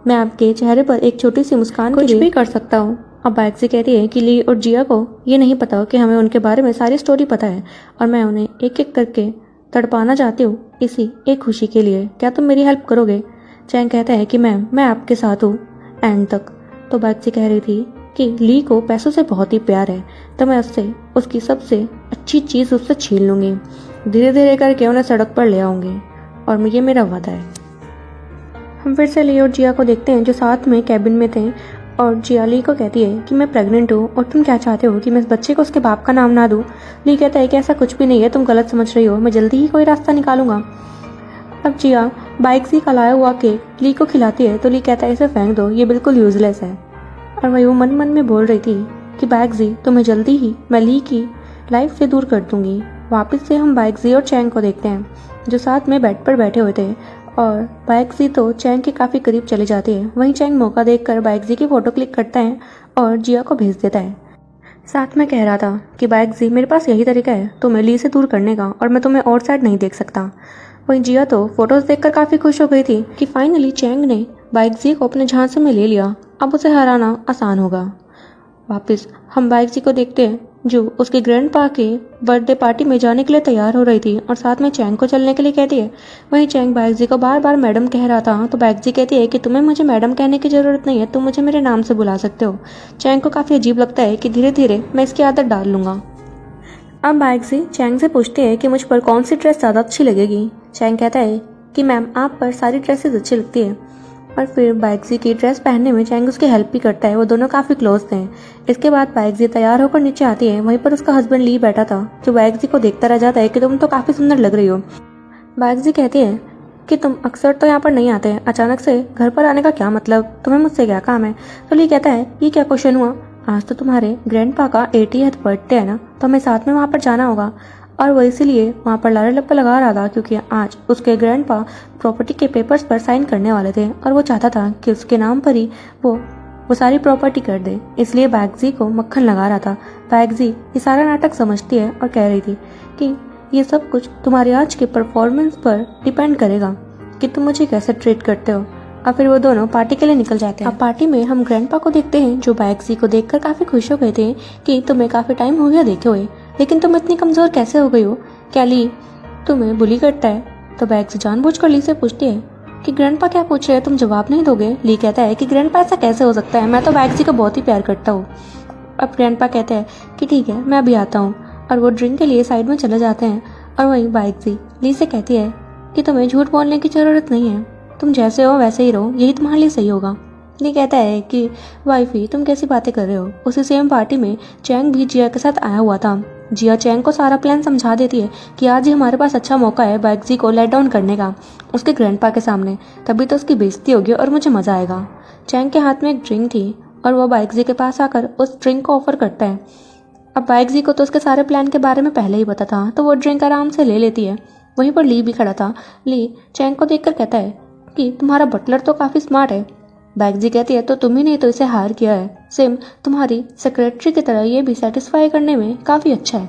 मैं आपके चेहरे पर एक छोटी सी मुस्कान कुछ भी कर सकता हूँ। अब बाइक्सी कहती है कि ली और जिया को ये नहीं पता कि हमें उनके बारे में सारी स्टोरी पता है और मैं उन्हें एक एक करके तड़पाना चाहती हूँ इसी एक खुशी के लिए, क्या तुम मेरी हेल्प करोगे। चैंग कहता है कि मैम मैं आपके साथ हूँ एंड तक। तो बाइक्सी कह रही थी कि ली को पैसों से बहुत ही प्यार है तो मैं उससे उसकी सबसे अच्छी चीज़ उससे छीन लूँगी, धीरे धीरे करके उन्हें सड़क पर ले आऊँगी और ये मेरा वादा है। हम फिर से ली और जिया को देखते हैं जो साथ में कैबिन में थे और जिया ली को कहती है कि मैं प्रेग्नेंट हूँ और तुम क्या चाहते हो कि मैं इस बच्चे को उसके बाप का नाम ना दूँ। ली कहता है कि ऐसा कुछ भी नहीं है, तुम गलत समझ रही हो, मैं जल्दी ही कोई रास्ता निकालूंगा। अब जिया बाइक्सी का लाया हुआ केक ली को खिलाती है तो ली कहता है इसे फेंक दो, ये बिल्कुल यूजलेस है। और वही वो मन मन में बोल रही थी कि बाइकजी तुम्हें जल्दी ही मैं ली की लाइफ से दूर कर दूंगी। वापस से हम बाइकजी और चैंग को देखते हैं जो साथ में बेड पर बैठे हुए थे और बाइकजी तो चैंग के काफ़ी करीब चले जाती है। वहीं चैंग मौका देखकर बाइकजी की फ़ोटो क्लिक करता है और जिया को भेज देता है। साथ में कह रहा था कि बाइकजी मेरे पास यही तरीका है तुम्हें ली से दूर करने का और मैं तुम्हें और साइड नहीं देख सकता। वहीं जिया तो फोटोज देखकर काफ़ी खुश हो गई थी कि फाइनली चैंग ने बाइकजी को अपने झांसे में ले लिया, अब उसे हराना आसान होगा। वापस हम बाइकजी को देखते हैं जो उसके ग्रैंडपा के बर्थडे पार्टी में जाने के लिए तैयार हो रही थी और साथ में चैंग को चलने के लिए कहती है। वहीं चैंग बाइकजी को बार बार मैडम कह रहा था तो बाइकजी कहती है कि तुम्हें मुझे मैडम कहने की ज़रूरत नहीं है, तुम मुझे मेरे नाम से बुला सकते हो। चैंग को काफ़ी अजीब लगता है कि धीरे धीरे मैं इसकी आदत डाल लूँगा। अब बाइकजी चैंग से पूछती है कि मुझ पर कौन सी ड्रेस ज़्यादा अच्छी लगेगी। चैंग कहता है कि मैम आप पर सारी ड्रेसेस अच्छी लगती है और फिर बाइकजी की ड्रेस पहनने में चैंग उसकी हेल्प भी करता है। वो दोनों काफ़ी क्लोज थे। इसके बाद बाइकजी तैयार होकर नीचे आती है। वहीं पर उसका हस्बैंड ली बैठा था जो बाइकजी को देखता रह जाता है कि तुम तो काफ़ी सुंदर लग रही हो। बाइकजी कहती है कि तुम अक्सर तो यहाँ पर नहीं आते, अचानक से घर पर आने का क्या मतलब, तुम्हें मुझसे क्या काम है। तो ली कहता है ये क्या क्वेश्चन हुआ, आज तो तुम्हारे ग्रैंडपा का 80th बर्थडे है ना, तो हमें साथ में वहाँ पर जाना होगा। और वो इसीलिए वहाँ पर लारे लप्पा लगा रहा था क्योंकि आज उसके ग्रैंडपा प्रॉपर्टी के पेपर्स पर साइन करने वाले थे और वो चाहता था कि उसके नाम पर ही वो सारी प्रॉपर्टी कर दे, इसलिए बाइकजी को मक्खन लगा रहा था। बाइकजी ये सारा नाटक समझती है और कह रही थी कि ये सब कुछ तुम्हारे आज के परफॉर्मेंस पर डिपेंड करेगा कि तुम मुझे कैसे ट्रीट करते हो। और फिर वो दोनों पार्टी के लिए निकल जाते हैं। अब पार्टी में हम ग्रैंडपा को देखते हैं जो बाइकजी को देखकर काफ़ी खुश हो गए थे कि तुम्हें काफ़ी टाइम हो गया देखे हुए, लेकिन तुम इतनी कमज़ोर कैसे हो गई हो, क्या ली तुम्हें बुली करता है। तो बाइकजी जानबूझकर ली से पूछती है कि ग्रैंडपा क्या पूछ रहे हैं, तुम जवाब नहीं दोगे। ली कहता है कि ग्रैंडपा ऐसा कैसे हो सकता है, मैं तो बाइकजी को बहुत ही प्यार करता हूँ। अब ग्रैंडपा कहते हैं कि ठीक है मैं अभी आता हूँ और वो ड्रिंक के लिए साइड में चले जाते हैं। और वहीं बाइकजी ली से कहती है कि तुम्हें झूठ बोलने की ज़रूरत नहीं है, तुम जैसे हो वैसे ही रहो, यही तुम्हारे लिए सही होगा। ली कहता है कि वाइफी तुम कैसी बातें कर रहे हो। उसी सेम पार्टी में चैंग भी जिया के साथ आया हुआ था। जिया चैंग को सारा प्लान समझा देती है कि आज ही हमारे पास अच्छा मौका है बाइकजी को लेट डाउन करने का उसके ग्रैंडपा के सामने, तभी तो उसकी बेइज्जती होगी और मुझे मज़ा आएगा। चैंग के हाथ में एक ड्रिंक थी और वो बाइकजी के पास आकर उस ड्रिंक को ऑफर करता है। अब बाइकजी को तो उसके सारे प्लान के बारे में पहले ही पता था तो वो ड्रिंक आराम से ले लेती है। वहीं पर ली भी खड़ा था। ली चैंग को देखकर कहता है कि तुम्हारा बटलर तो काफ़ी स्मार्ट है। बाइकजी कहती है तो तुम ही नहीं तो इसे हायर किया है, सेम तुम्हारी सेक्रेटरी की तरह ये भी सेटिस्फाई करने में काफ़ी अच्छा है।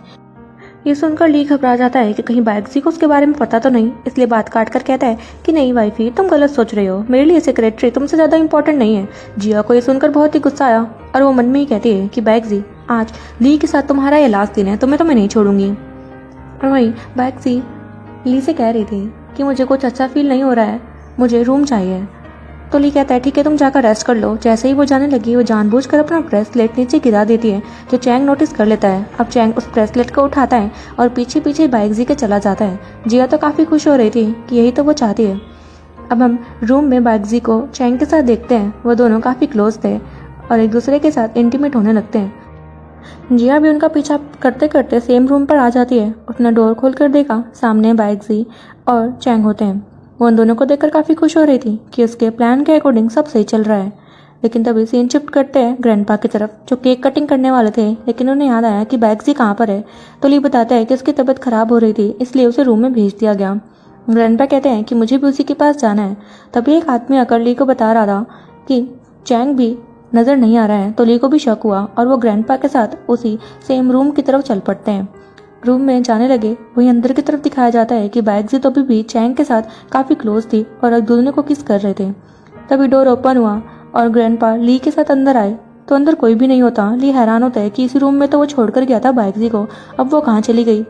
ये सुनकर ली घबरा जाता है कि कहीं बाइकजी को उसके बारे में पता तो नहीं, इसलिए बात काट कर कहता है कि नहीं वाइफी तुम गलत सोच रहे हो, मेरे लिए सेक्रेटरी तुमसे ज़्यादा इंपॉर्टेंट नहीं है। जिया को ये सुनकर बहुत ही गुस्सा आया और वो मन में ही कहती है कि बाइकजी आज ली के साथ तुम्हारा ये लास्ट दिन है, तुम्हें तो मैं नहीं छोड़ूंगी। और वहीं बाइकजी ली से कह रही थी कि मुझे कुछ अच्छा फील नहीं हो रहा है, मुझे रूम चाहिए। तो ली कहता है ठीक है तुम जाकर रेस्ट कर लो। जैसे ही वो जाने लगी वो जानबूझकर अपना ब्रेसलेट नीचे गिरा देती है जो चैंग नोटिस कर लेता है। अब चैंग उस ब्रेसलेट को उठाता है और पीछे पीछे बाइकजी के चला जाता है। जिया तो काफ़ी खुश हो रही थी कि यही तो वो चाहती है। अब हम रूम में बाइकजी को चैंग के साथ देखते हैं। वो दोनों काफ़ी क्लोज थे और एक दूसरे के साथ इंटीमेट होने लगते हैं। जिया भी उनका पीछा करते करते सेम रूम पर आ जाती है। उसने डोर खोल कर देखा, सामने बाइकजी और चैंग होते हैं। वो उन दोनों को देखकर काफ़ी खुश हो रही थी कि उसके प्लान के अकॉर्डिंग सब सही चल रहा है। लेकिन तभी सीन शिफ्ट करते हैं ग्रैंडपा की तरफ जो केक कटिंग करने वाले थे, लेकिन उन्हें याद आया कि बाइकजी कहाँ पर है। तो ली बताता है कि उसकी तबीयत खराब हो रही थी इसलिए उसे रूम में भेज दिया गया। ग्रैंडपा कहते हैं कि मुझे भी उसी के पास जाना है। तभी एक आदमी आकर ली को बता रहा था कि चैंग भी नज़र नहीं आ रहा है। तो ली को भी शक हुआ और वो ग्रैंडपा के साथ उसी सेम रूम की तरफ चल पड़ते हैं। रूम में जाने लगे वहीं अंदर की तरफ दिखाया जाता है कि बाइकजी तो अभी भी चैंग के साथ काफ़ी क्लोज थी और एक दूसरे को किस कर रहे थे। तभी डोर ओपन हुआ और ग्रैंडपा ली के साथ अंदर आए तो अंदर कोई भी नहीं होता। ली हैरान होता है कि इसी रूम में तो वो छोड़कर गया था बाइकजी को, अब वो कहाँ चली गई।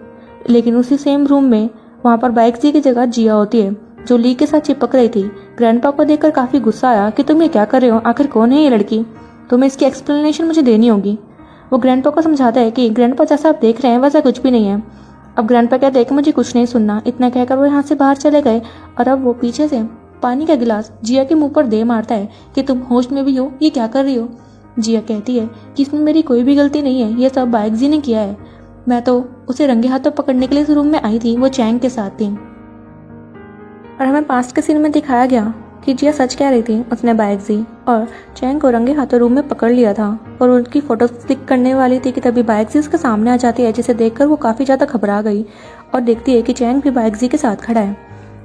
लेकिन उसी सेम रूम में वहाँ पर बाइकजी की जगह जिया होती है जो ली के साथ चिपक रही थी। ग्रैंडपा को देखकर काफ़ी गुस्सा आया कि तुम ये क्या कर रहे हो, आखिर कौन है ये लड़की, तुम्हें इसकी एक्सप्लेनेशन मुझे देनी होगी। वो ग्रैंडपा को समझाता है कि ग्रैंडपा जैसा आप देख रहे हैं वैसा कुछ भी नहीं है। अब ग्रैंडपा कहते हैं कि मुझे कुछ नहीं सुनना। इतना कहकर वो यहाँ से बाहर चले गए और अब वो पीछे से पानी का गिलास जिया के मुंह पर दे मारता है कि तुम होश में भी हो, ये क्या कर रही हो। जिया कहती है कि इसमें मेरी कोई भी गलती नहीं है, ये सब बाइकजी ने किया है, मैं तो उसे रंगे हाथों पकड़ने के लिए इस रूम में आई थी, वो चैंग के साथ थी। और हमें पास्ट के सीन में दिखाया गया कि जिया सच कह रही थी। उसने बाइकजी और चैंग को रंगे हाथों रूम में पकड़ लिया था और उनकी फोटो क्लिक करने वाली थी कि तभी बाइकजी उसके सामने आ जाती है, जिसे देखकर वो काफ़ी ज़्यादा घबरा गई और देखती है कि चैंग भी बाइकजी के साथ खड़ा है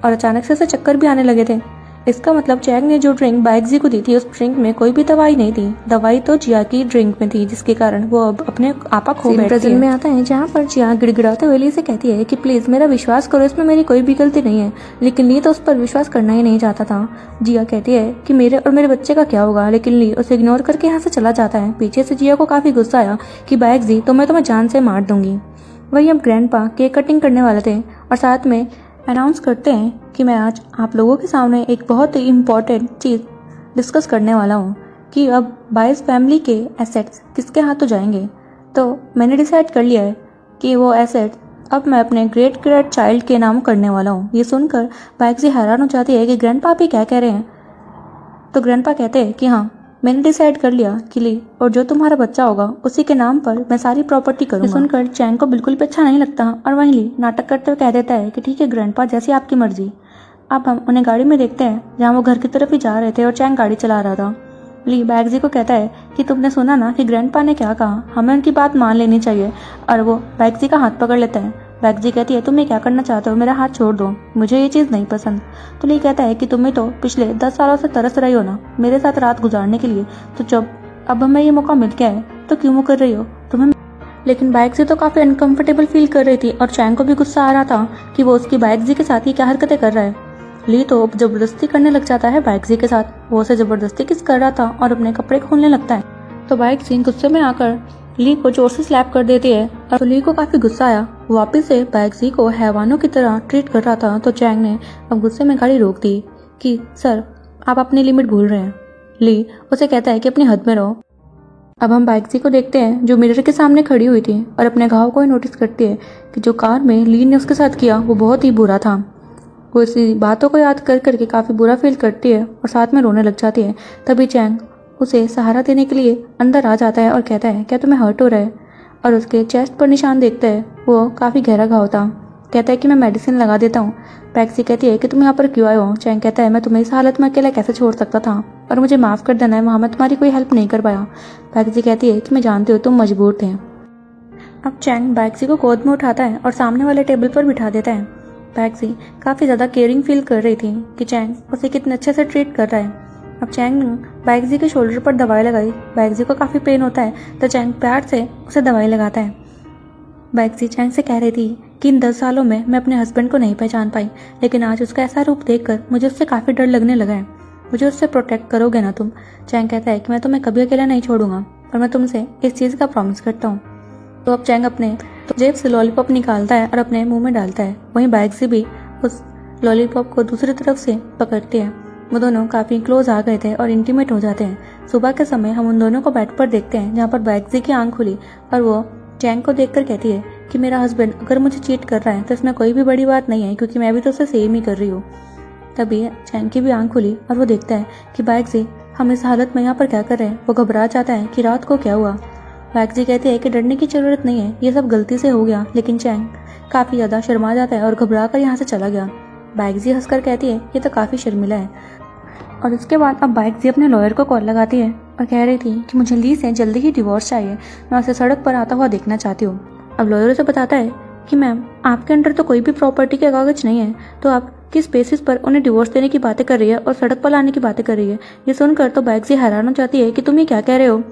और अचानक से उसे चक्कर भी आने लगे थे। इसका मतलब चैंग ने जो ड्रिंक बाइकजी को दी थी उस ड्रिंक में कोई भी दवाई नहीं थी, दवाई तो जिया की ड्रिंक में थी, जिसके कारण वो अब अपने आपा खो बैठती है। में आता है जहाँ पर जिया गिड़गिड़ाते हुए ली से कहती है कि प्लीज मेरा विश्वास करो, इसमें मेरी कोई भी गलती नहीं है। लेकिन ली तो उस पर विश्वास करना ही नहीं चाहता था। जिया कहती है कि मेरे और मेरे बच्चे का क्या होगा, लेकिन ली उसे इग्नोर करके यहाँ से चला जाता है। पीछे से जिया को काफी गुस्सा आया कि बाइकजी तो मैं तुम्हें जान से मार दूंगी। वही अब ग्रैंडपा केक कटिंग करने वाले थे और साथ में अनाउंस करते हैं कि मैं आज आप लोगों के सामने एक बहुत ही इम्पोर्टेंट चीज़ डिस्कस करने वाला हूँ कि अब बाइस फैमिली के एसेट्स किसके हाथों जाएंगे। तो मैंने डिसाइड कर लिया है कि वो एसेट अब मैं अपने ग्रेट ग्रेट चाइल्ड के नाम करने वाला हूँ। ये सुनकर बाइकजी हैरान हो जाती है कि ग्रैंडपा आप क्या कह रहे हैं। तो ग्रैंडपा कहते हैं कि हाँ, मैंने डिसाइड कर लिया कि ली और जो तुम्हारा बच्चा होगा उसी के नाम पर मैं सारी प्रॉपर्टी करूंगा। सुनकर चैंग को बिल्कुल भी अच्छा नहीं लगता और वहीं ली नाटक करते हुए कह देता है कि ठीक है ग्रैंडपा, जैसी आपकी मर्जी। अब हम उन्हें गाड़ी में देखते हैं जहाँ वो घर की तरफ ही जा रहे थे और चैंग गाड़ी चला रहा था। ली बाइकजी को कहता है कि तुमने सुना ना कि ग्रैंडपा ने क्या कहा, हमें उनकी बात मान लेनी चाहिए। और वो बाइकजी का हाथ पकड़ लेता है। बाइकजी कहती है तुम ये क्या करना चाहते हो, मेरा हाथ छोड़ दो, मुझे ये चीज़ नहीं पसंद। तो ली कहता है कि तुम्हें तो पिछले 10 सालों से तरस रही हो ना मेरे साथ रात गुजारने के लिए, तो जब अब हमें ये मौका मिल गया है तो क्यों मुकर रही हो तुम्हें। लेकिन बाइकजी तो काफ़ी अनकंफर्टेबल फील कर रही थी और चैंग को भी गुस्सा आ रहा था कि वो उसकी बाइकजी के साथ ही क्या हरकतें कर रहा है। ली तो जबरदस्ती करने लग जाता है बाइकजी के साथ, वो उसे जबरदस्ती किस कर रहा था और अपने कपड़े खोलने लगता है। तो बाइकजी गुस्से में आकर ली को जोर से स्लैप कर देती है और तो ली को काफी गुस्सा आया। वापिस से बाइकजी को हैवानों की तरह ट्रीट कर रहा था। तो चैंग ने अब गुस्से में गाड़ी रोक दी कि सर आप अपनी लिमिट भूल रहे हैं। ली उसे कहता है कि अपनी हद में रहो। अब हम बाइकजी को देखते हैं जो मिरर के सामने खड़ी हुई थी और अपने घाव को नोटिस करती है कि जो कार में ली ने उसके साथ किया वो बहुत ही बुरा था। वो इसी बातों को याद कर करके काफी बुरा फील करती है और साथ में रोने लग जाती है। तभी चैंग उसे सहारा देने के लिए अंदर आ जाता है और कहता है क्या तुम्हें हर्ट हो रहा है। और उसके चेस्ट पर निशान देखता है, वो काफ़ी गहरा घाव था। कहता है कि मैं मेडिसिन लगा देता हूँ। बाइकजी कहती है कि तुम यहाँ पर क्यों आए हो। चैंग कहता है मैं तुम्हें इस हालत में अकेला कैसे छोड़ सकता था और मुझे माफ़ कर देना है, वहाँ मैं तुम्हारी कोई हेल्प नहीं कर पाया। बाइकजी कहती है कि मैं जानती हूँ तुम मजबूर थे। अब चैंग बाइकजी को गोद में उठाता है और सामने वाले टेबल पर बिठा देता है। बाइकजी काफ़ी ज़्यादा केयरिंग फील कर रही थी कि चैंग उसे कितने अच्छे से ट्रीट कर रहा है। अब चैंग ने बाइकजी के शोल्डर पर दवाई लगाई। बाइकजी को काफ़ी पेन होता है तो चैंग प्यार से उसे दवाई लगाता है। बाइकजी चैंग से कह रही थी कि इन 10 सालों में मैं अपने हस्बैंड को नहीं पहचान पाई, लेकिन आज उसका ऐसा रूप देखकर मुझे उससे काफ़ी डर लगने लगा है। मुझे उससे प्रोटेक्ट करोगे ना तुम। चैंग कहता है कि मैं तुम्हें कभी अकेला नहीं छोड़ूंगा और मैं तुमसे इस चीज़ का प्रॉमिस करता हूँ। तो अब चैंग अपने जेब से लॉलीपॉप निकालता है और अपने मुँह में डालता है। वहीं बाइकजी भी उस लॉलीपॉप को दूसरी तरफ से पकड़ती है। वो दोनों काफ़ी क्लोज आ गए थे और इंटीमेट हो जाते हैं। सुबह के समय हम उन दोनों को बेड पर देखते हैं जहाँ पर बाइकजी की आंख खुली और वो चैंग को देखकर कहती है कि मेरा हस्बैंड अगर मुझे चीट कर रहा है तो इसमें कोई भी बड़ी बात नहीं है, क्योंकि मैं भी तो उसे सेम ही कर रही हूँ। तभी चैंग की भी आंख खुली और वो देखता है कि बाइकजी हम इस हालत में यहाँ पर क्या कर रहे हैं। वो घबरा जाता है कि रात को क्या हुआ। बाइकजी कहती है कि डरने की जरूरत नहीं है, ये सब गलती से हो गया। लेकिन चैंग काफ़ी ज़्यादा शर्मा जाता है और घबरा कर यहाँ से चला गया। बाइकजी हंसकर कहती है ये तो काफ़ी शर्मिला है। और उसके बाद अब बाइकजी अपने लॉयर को कॉल लगाती है और कह रही थी कि मुझे ली से जल्दी ही डिवोर्स चाहिए, मैं उसे सड़क पर आता हुआ देखना चाहती हूँ। अब लॉयर उसे बताता है कि मैम आपके अंडर तो कोई भी प्रॉपर्टी के कागज नहीं है, तो आप किस बेसिस पर उन्हें डिवोर्स देने की बातें कर रही है और सड़क पर लाने की बातें कर रही है। ये सुनकर तो बाइकजी हैरान हो जाती है कि तुम ये क्या कह रहे हो।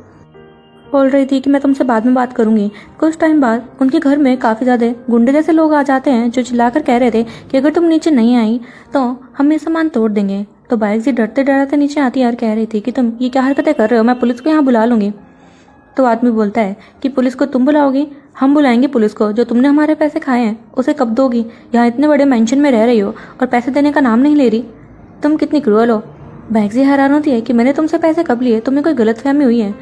बोल रही थी कि मैं तुमसे बाद में बात करूंगी। कुछ टाइम बाद उनके घर में काफ़ी ज़्यादा गुंडे जैसे लोग आ जाते हैं जो चिल्लाकर कह रहे थे कि अगर तुम नीचे नहीं आई तो हम ये सामान तोड़ देंगे। तो बाइकजी डरते डराते नीचे आती है और कह रही थी कि तुम ये क्या हरकतें कर रहे हो, मैं पुलिस को यहाँ बुला लूँगी। तो आदमी बोलता है कि पुलिस को तुम बुलाओगी, हम बुलाएंगे पुलिस को। जो तुमने हमारे पैसे खाए हैं उसे कब दोगी, यहाँ इतने बड़े मेंशन में रह रही हो और पैसे देने का नाम नहीं ले रही, तुम कितनी क्रूअल हो। बाइकजी हैरान होती है कि मैंने तुमसे पैसे कब लिए, तुम्हें कोई गलतफहमी हुई है।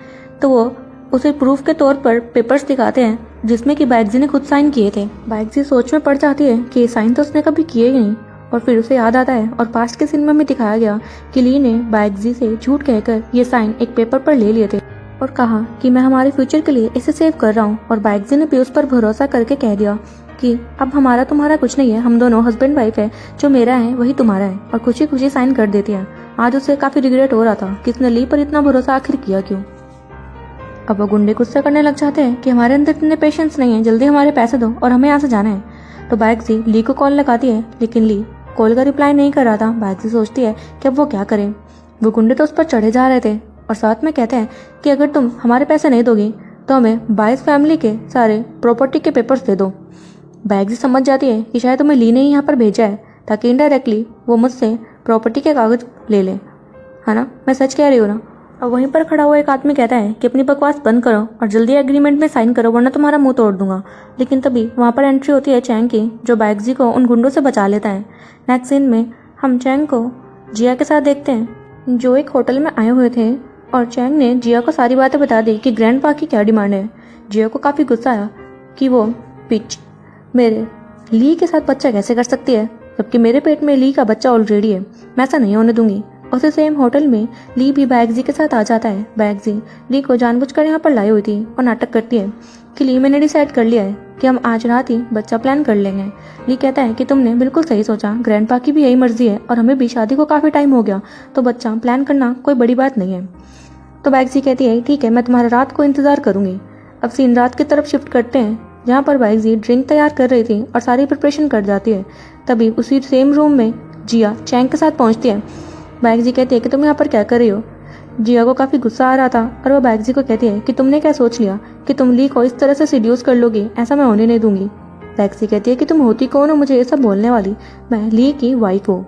तो वो उसे प्रूफ के तौर पर पेपर्स दिखाते हैं जिसमें कि बाइकजी ने खुद साइन किए थे। बाइकजी सोच में पड़ जाती है कि साइन तो उसने कभी किए ही नहीं। और फिर उसे याद आता है और पास्ट के सिनेमा में दिखाया गया कि ली ने बाइकजी से झूठ कहकर ये साइन एक पेपर पर ले लिए थे और कहा कि मैं हमारे फ्यूचर के लिए इसे सेव कर रहा हूँ। और बाइकजी ने भी उस पर भरोसा करके कह दिया कि अब हमारा तुम्हारा कुछ नहीं है, हम दोनों हस्बैंड वाइफ है, जो मेरा है वही तुम्हारा है, और खुशी खुशी साइन कर देती है। आज उसे काफ़ी रिग्रेट हो रहा था कि उसने ली पर इतना भरोसा आखिर किया क्यों। अब वो गुंडे गुस्सा करने लग जाते हैं कि हमारे अंदर इतने पेशेंस नहीं है, जल्दी हमारे पैसे दो और हमें यहाँ से जाना है। तो बैगजी ली को कॉल लगाती है, लेकिन ली कॉल का रिप्लाई नहीं कर रहा था। बैगजी सोचती है कि अब वो क्या करे। वो गुंडे तो उस पर चढ़े जा रहे थे और साथ में कहते हैं कि अगर तुम हमारे पैसे नहीं दोगी तो हमें बाइस फैमिली के सारे प्रॉपर्टी के पेपर्स दे दो। बैगजी समझ जाती है कि शायद तुम्हें ली ने ही यहाँ पर भेजा है ताकि इनडायरेक्टली वो मुझसे प्रॉपर्टी के कागज ले ले, है ना, मैं सच कह रही हूँ ना। और वहीं पर खड़ा हुआ एक आदमी कहता है कि अपनी बकवास बंद करो और जल्दी एग्रीमेंट में साइन करो वरना तुम्हारा मुंह तोड़ दूंगा। लेकिन तभी वहाँ पर एंट्री होती है चैंग की, जो बैगजी को उन गुंडों से बचा लेता है। नेक्स्ट सीन में हम चैंग को जिया के साथ देखते हैं, जो एक होटल में आए हुए थे, और चैंग ने जिया को सारी बातें बता दी कि ग्रैंडपा की क्या डिमांड है। जिया को काफ़ी गुस्सा आया कि वो पिच मेरे ली के साथ बच्चा कैसे कर सकती है, जबकि मेरे पेट में ली का बच्चा ऑलरेडी है, मैं ऐसा नहीं होने दूंगी। उसी सेम होटल में ली भी बैगजी के साथ आ जाता है। बैगजी ली को जानबूझकर यहाँ पर लाई हुई थी और नाटक करती है कि ली मैंने डिसाइड कर लिया है कि हम आज रात ही बच्चा प्लान कर लेंगे। ली कहता है कि तुमने बिल्कुल सही सोचा, ग्रैंडपा की भी यही मर्जी है और हमें भी शादी को काफ़ी टाइम हो गया, तो बच्चा प्लान करना कोई बड़ी बात नहीं है। तो बैगजी कहती है ठीक है, मैं तुम्हारा रात को इंतज़ार करूँगी। अब सीन रात की तरफ शिफ्ट करते हैं, जहाँ पर बैगजी ड्रिंक तैयार कर रही थी और सारी प्रिपरेशन कर जाती है। तभी उसी सेम रूम में जिया चैंग के साथ पहुँचती है। बैगजी कहती है कि तुम यहाँ पर क्या कर रही हो। जिया को काफ़ी गुस्सा आ रहा था और वह बैगजी को कहती है कि तुमने क्या सोच लिया कि तुम ली को इस तरह से सीड्यूस कर लोगी, ऐसा मैं होने नहीं दूंगी। बैगजी कहती है कि तुम होती कौन हो मुझे ये सब बोलने वाली, मैं ली की वाइफ हूँ।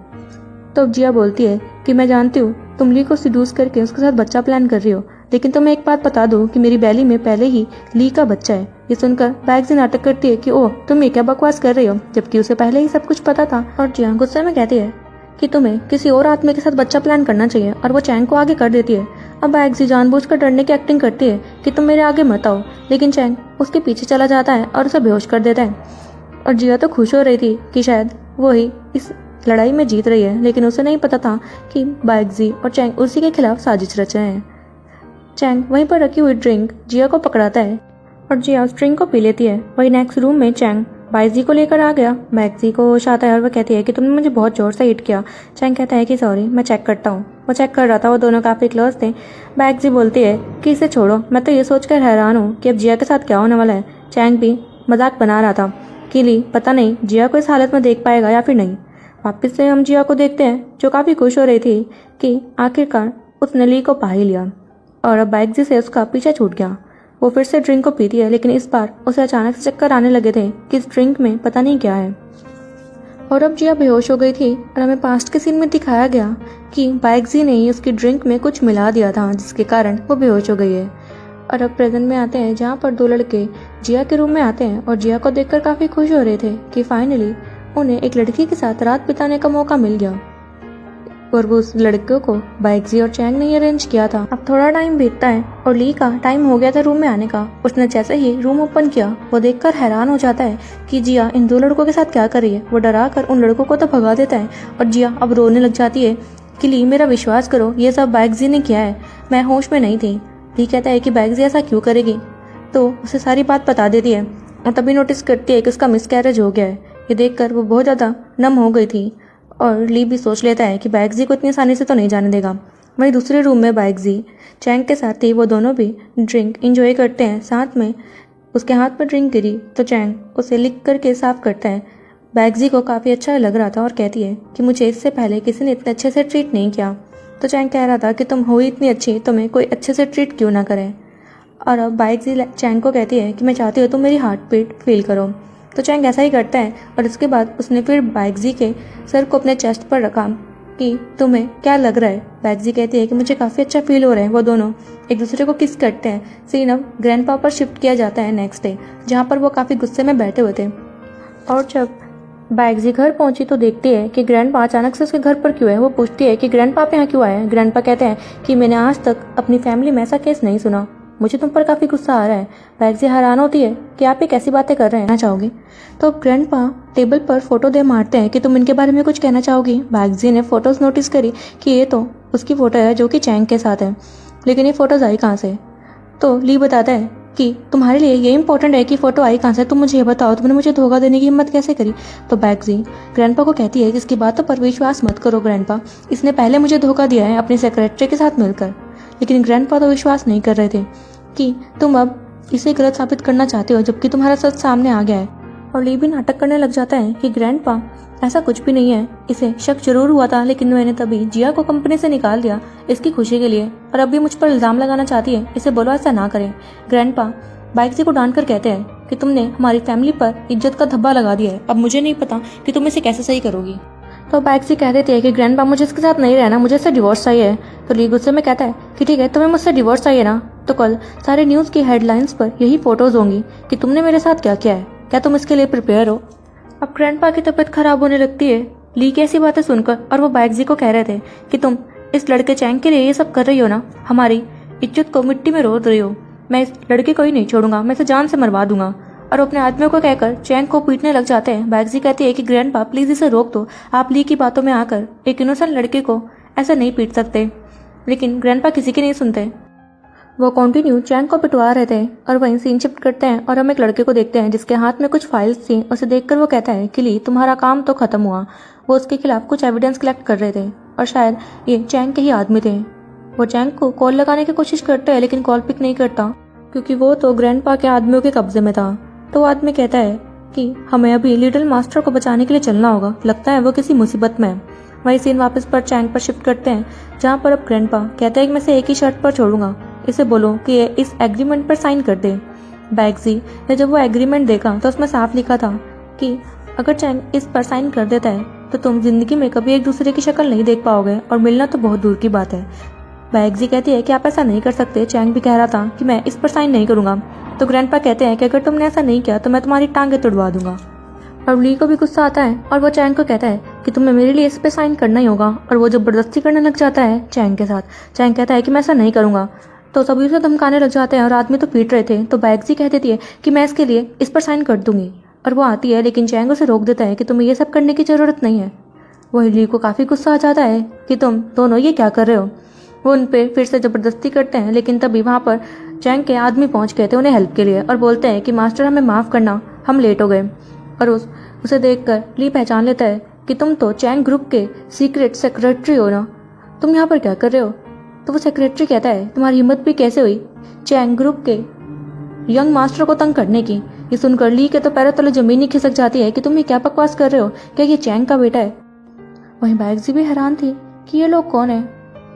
तो जिया बोलती है कि मैं जानती हूँ तुम ली को सीड्यूस करके उसके साथ बच्चा प्लान कर रही हो, लेकिन तुम्हें एक बात बता दो कि मेरी बैली में पहले ही ली का बच्चा है। ये सुनकर बैगजी नाटक करती है कि ओह तुम ये क्या बकवास कर रही हो, जबकि उसे पहले ही सब कुछ पता था। और जिया गुस्से में कहती है कि तुम्हें किसी और आदमी के साथ बच्चा प्लान करना चाहिए, और वो चैंग को आगे कर देती है। अब बैगजी जानबूझकर डरने की एक्टिंग करती है कि तुम मेरे आगे मत आओ, लेकिन चैंग उसके पीछे चला जाता है और उसे बेहोश कर देता है। और जिया तो खुश हो रही थी कि शायद वो ही इस लड़ाई में जीत रही है, लेकिन उसे नहीं पता था कि बैगजी और चैंग उसी के खिलाफ साजिश रच रहे हैं। चैंग वहीं पर रखी हुई ड्रिंक जिया को पकड़ाता है और जिया उस ड्रिंक को पी लेती है। वही नेक्स्ट रूम में चैंग बैगजी को लेकर आ गया। बैगजी को होश आता है और वह कहती है कि तुमने मुझे बहुत जोर से हिट किया। चैंग कहता है कि सॉरी, मैं चेक करता हूँ। वो चेक कर रहा था, वो दोनों काफ़ी क्लोज थे। बैगजी बोलती है कि इसे छोड़ो, मैं तो ये सोचकर हैरान हूँ कि अब जिया के साथ क्या होने वाला है। चैंग भी मजाक बना रहा था कि ली पता नहीं जिया को इस हालत में देख पाएगा या फिर नहीं। वापस से हम जिया को देखते हैं, जो काफ़ी खुश हो रही थी कि आखिरकार उसने ली को पा ही लिया, और अब बैगजी से उसका पीछा छूट गया। वो फिर से ड्रिंक को पीती है, लेकिन इस बार उसे अचानक से चक्कर आने लगे थे कि इस ड्रिंक में पता नहीं क्या है। और अब जिया बेहोश हो गई थी और हमें पास्ट के सीन में दिखाया गया कि बैगजी ने ही उसकी ड्रिंक में कुछ मिला दिया था, जिसके कारण वो बेहोश हो गई है। और अब प्रेजेंट में आते हैं, जहाँ पर दो लड़के जिया के रूम में आते हैं और जिया को देखकर काफ़ी खुश हो रहे थे कि फाइनली उन्हें एक लड़की के साथ रात बिताने का मौका मिल गया, और वो उस लड़के को बैगजी और चैंग ने अरेंज किया था। अब थोड़ा टाइम बीतता है और ली का टाइम हो गया था रूम में आने का। उसने जैसे ही रूम ओपन किया, वो देखकर हैरान हो जाता है कि जिया इन दो लड़कों के साथ क्या कर रही है। वो डरा कर उन लड़कों को तो भगा देता है और जिया अब रोने लग जाती है कि ली मेरा विश्वास करो, ये सब बैगजी ने किया है, मैं होश में नहीं थी। ली कहता है कि बैगजी ऐसा क्यों करेगी, तो उसे सारी बात बता देती है और तभी नोटिस करती है कि उसका मिसकैरेज हो गया है। ये देखकर वो बहुत ज़्यादा नम हो गई थी और ली भी सोच लेता है कि बैगजी को इतनी आसानी से तो नहीं जाने देगा। वहीं दूसरे रूम में बैगजी चैंग के साथ ही वो दोनों भी ड्रिंक इंजॉय करते हैं। साथ में उसके हाथ में ड्रिंक गिरी तो चैंग उसे लिख करके साफ करता है। बैगजी को काफ़ी अच्छा लग रहा था और कहती है कि मुझे इससे पहले किसी ने इतने अच्छे से ट्रीट नहीं किया। तो चैंग कह रहा था कि तुम हो ही इतनी अच्छी, तुम्हें कोई अच्छे से ट्रीट क्यों ना करे। और अब बैगजी चैंग को कहती है कि मैं चाहती हूँ तुम मेरी हार्ट बीट फील करो। तो चैंग ऐसा ही करता है और उसके बाद उसने फिर बैगजी के सर को अपने चेस्ट पर रखा कि तुम्हें क्या लग रहा है। बैगजी कहती है कि मुझे काफ़ी अच्छा फील हो रहा है। वो दोनों एक दूसरे को किस करते हैं। सीन अब ग्रैंडपा पर शिफ्ट किया जाता है नेक्स्ट डे, जहाँ पर वो काफ़ी गुस्से में बैठे हुए थे। और जब बैगजी घर पहुंची तो देखती है कि ग्रैंडपा अचानक से उसके घर पर क्यों है। वो पूछती है कि ग्रैंडपा आप यहाँ क्यों आए हैं। ग्रैंडपा कहते हैं कि मैंने आज तक अपनी फैमिली में ऐसा केस नहीं सुना, मुझे तुम पर काफ़ी गुस्सा आ रहा है। बैगजी हैरान होती है कि आप ये कैसी बातें कर रहे हैं, कहना चाहोगी। तो ग्रैंडपा टेबल पर फोटो दे मारते हैं कि तुम इनके बारे में कुछ कहना चाहोगी। बैगजी ने फोटोज़ नोटिस करी कि ये तो उसकी फ़ोटो है जो कि चैंग के साथ है, लेकिन ये फ़ोटोज़ आई कहाँ से। तो ली बताता है कि तुम्हारे लिए ये इंपॉर्टेंट है कि फ़ोटो आई कहाँ से, तुम मुझे ये बताओ, तुमने मुझे धोखा देने की हिम्मत कैसे करी। तो बैग्जी ग्रैंडपा को कहती है कि इसकी बातों पर विश्वास मत करो ग्रैंडपा, इसने पहले मुझे धोखा दिया है अपनी सेक्रेटरी के साथ मिलकर। लेकिन ग्रैंडपा तो विश्वास नहीं कर रहे थे कि तुम अब इसे गलत साबित करना चाहते हो, जबकि तुम्हारा सच सामने आ गया है। और ली भी नाटक करने लग जाता है कि ग्रैंडपा ऐसा कुछ भी नहीं है, इसे शक जरूर हुआ था, लेकिन मैंने तभी जिया को कंपनी से निकाल दिया इसकी खुशी के लिए, और अभी मुझ पर इल्जाम लगाना चाहती है, इसे बोलो ऐसा ना करें। ग्रैंडपा बैग्जी को डांट कर कहते हैं कि तुमने हमारी फैमिली पर इज्जत का धब्बा लगा दिया है, अब मुझे नहीं पता कि तुम इसे कैसे सही करोगी। तो बैग्जी कह देती है कि ग्रैंडपा मुझे इसके साथ नहीं रहना, मुझे इससे डिवोर्स चाहिए। तो ली गुस्से में कहता है कि ठीक है, तुम्हें मुझसे डिवोर्स चाहिए ना, तो कल सारे न्यूज़ की हेडलाइंस पर यही फोटोज होंगी कि तुमने मेरे साथ क्या किया है, क्या तुम इसके लिए प्रिपेयर हो। अब ग्रैंडपा की तबीयत खराब होने लगती है ली की ऐसी बातें सुनकर, और वो बैग्जी को कह रहे थे कि तुम इस लड़के चैंग के लिए ये सब कर रही हो ना, हमारी इज्जत को मिट्टी में रोड़ रही हो, मैं इस लड़के को ही नहीं छोड़ूंगा, मैं इसे जान से मरवा दूंगा। और अपने आदमियों को कहकर चैंग को पीटने लग जाते हैं। बैग्जी कहती है कि ग्रैंडपा प्लीज इसे रोक दो, आप ली की बातों में आकर एक इनोसेंट लड़के को ऐसा नहीं पीट सकते। लेकिन ग्रैंडपा किसी की नहीं सुनते, वो कंटिन्यू चैंग को पिटवा रहे थे। और वहीं सीन शिफ्ट करते हैं और हम एक लड़के को देखते हैं जिसके हाथ में कुछ फाइल्स थी। उसे देखकर वो कहता है कि ली तुम्हारा काम तो खत्म हुआ। वो उसके खिलाफ कुछ एविडेंस कलेक्ट कर रहे थे और शायद ये चैंग के ही आदमी थे। वो चैंग को कॉल लगाने की कोशिश करते हैं लेकिन कॉल पिक नहीं करता, क्योंकि वो तो ग्रैंडपा के आदमियों के कब्जे में था। तो वो आदमी कहता है कि हमें अभी लिटिल मास्टर को बचाने के लिए चलना होगा, लगता है वो किसी मुसीबत में है। वही सीन वापस पर चैंग पर शिफ्ट करते हैं, जहाँ पर अब ग्रैंडपा कहता है कि मैं इसे एक ही शर्त पर छोड़ूंगा, इसे बोलो कि ये इस एग्रीमेंट पर साइन कर दे। बैग्जी ने जब वो एग्रीमेंट देखा तो उसमें साफ लिखा था कि अगर चैंग इस पर साइन कर देता है तो तुम जिंदगी में कभी एक दूसरे की शक्ल नहीं देख पाओगे, और मिलना तो बहुत दूर की बात है। बैग्जी कहती है कि आप ऐसा नहीं कर सकते, चैंग भी कह रहा था कि मैं इस पर साइन नहीं करूंगा। तो ग्रैंडपा कहते हैं कि अगर तुमने ऐसा नहीं किया तो मैं तुम्हारी टांगे तुड़वा दूंगा। और ली को भी गुस्सा आता है और वो चैंग को कहता है कि तुम्हें मेरे लिए इस पे साइन करना ही होगा, और वो जबरदस्ती करने लग जाता है चैंग के साथ। चैंग कहता है कि मैं ऐसा नहीं करूंगा, तो सभी उसे धमकाने लग जाते हैं और आदमी तो पीट रहे थे। तो बैग्जी कह देती है कि मैं इसके लिए इस पर साइन कर दूंगी, और वो आती है लेकिन चैंग उसे रोक देता है कि तुम्हें ये सब करने की जरूरत नहीं है। वही ली को काफी गुस्सा आ जाता है कि तुम दोनों ये क्या कर रहे हो। वो उन पे फिर से जबरदस्ती करते हैं, लेकिन तभी वहाँ पर चैंग के आदमी पहुंच गए थे उन्हें हेल्प के लिए, और बोलते हैं कि मास्टर हमें माफ़ करना, हम लेट हो गए। और उसे देखकर ली पहचान लेता है कि तुम तो चैंग ग्रुप के सीक्रेट सेक्रेटरी हो ना, तुम यहाँ पर क्या कर रहे हो। तो वो सेक्रेटरी कहता है तुम्हारी हिम्मत भी कैसे हुई चैंग ग्रुप के यंग मास्टर को तंग करने की। ये सुनकर ली के तो पैरों तले जमीन ही खिसक जाती है कि तुम ये क्या बकवास कर रहे हो, क्या ये चैंग का बेटा है। वहीं बैग्जी भी हैरान थी कि ये लोग कौन है,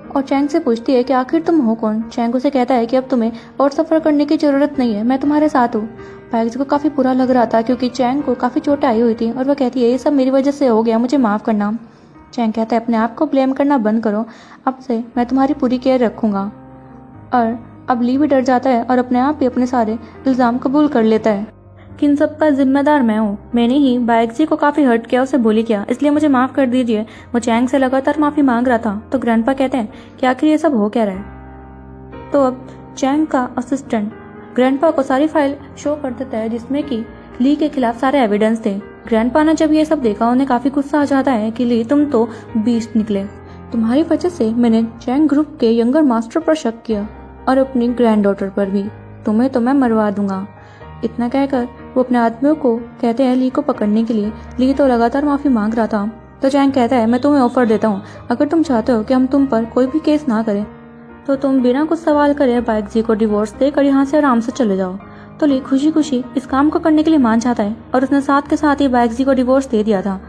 और चैंग से पूछती है कि आखिर तुम हो कौन। चैंग उसे कहता है कि अब तुम्हें और सफर करने की जरूरत नहीं है, मैं तुम्हारे साथ हूँ। बैग्जी को काफी बुरा लग रहा था क्योंकि चैंग को काफी चोटें आई हुई थी, और वह कहती है ये सब मेरी वजह से हो गया, मुझे माफ करना। चैंग कहता है अपने आप को ब्लेम करना बंद करो, अब से मैं तुम्हारी पूरी केयर रखूंगा। और अब ली भी डर जाता है और अपने आप ही अपने सारे इल्जाम कबूल कर लेता है कि इन सब का जिम्मेदार मैं हूँ, मैंने ही बैग्जी को काफी हर्ट किया, उसे बोली किया, इसलिए मुझे माफ कर दीजिए। वो चैंग से लगातार माफी मांग रहा था। तो ग्रैंडपा कहते हैं कि आखिर ये सब हो क्या रहा है। तो अब चैंग का असिस्टेंट ग्रैंडपा को सारी फाइल शो कर देता है जिसमें कि ली के खिलाफ सारे एविडेंस थे। ग्रैंडपा ने जब ये सब देखा उन्हें काफी गुस्सा आ जाता है कि ली तुम तो बीस्ट निकले, तुम्हारी वजह से मैंने चैंग ग्रुप के यंगर मास्टर पर शक किया और अपनी ग्रैंड डॉटर पर भी, तुम्हें तो मैं मरवा दूंगा। इतना कहकर वो अपने आदमियों को कहते हैं ली को पकड़ने के लिए। ली तो लगातार माफी मांग रहा था। तो चैंग कहता है मैं तुम्हें ऑफर देता हूँ, अगर तुम चाहते हो कि हम तुम पर कोई भी केस ना करें तो तुम बिना कुछ सवाल करे बैग्जी को डिवोर्स देकर यहाँ से आराम से चले जाओ। तो ली खुशी खुशी इस काम को करने के लिए मान जाता है और उसने साथ के साथ ही बैग्जी को डिवोर्स दे दिया था।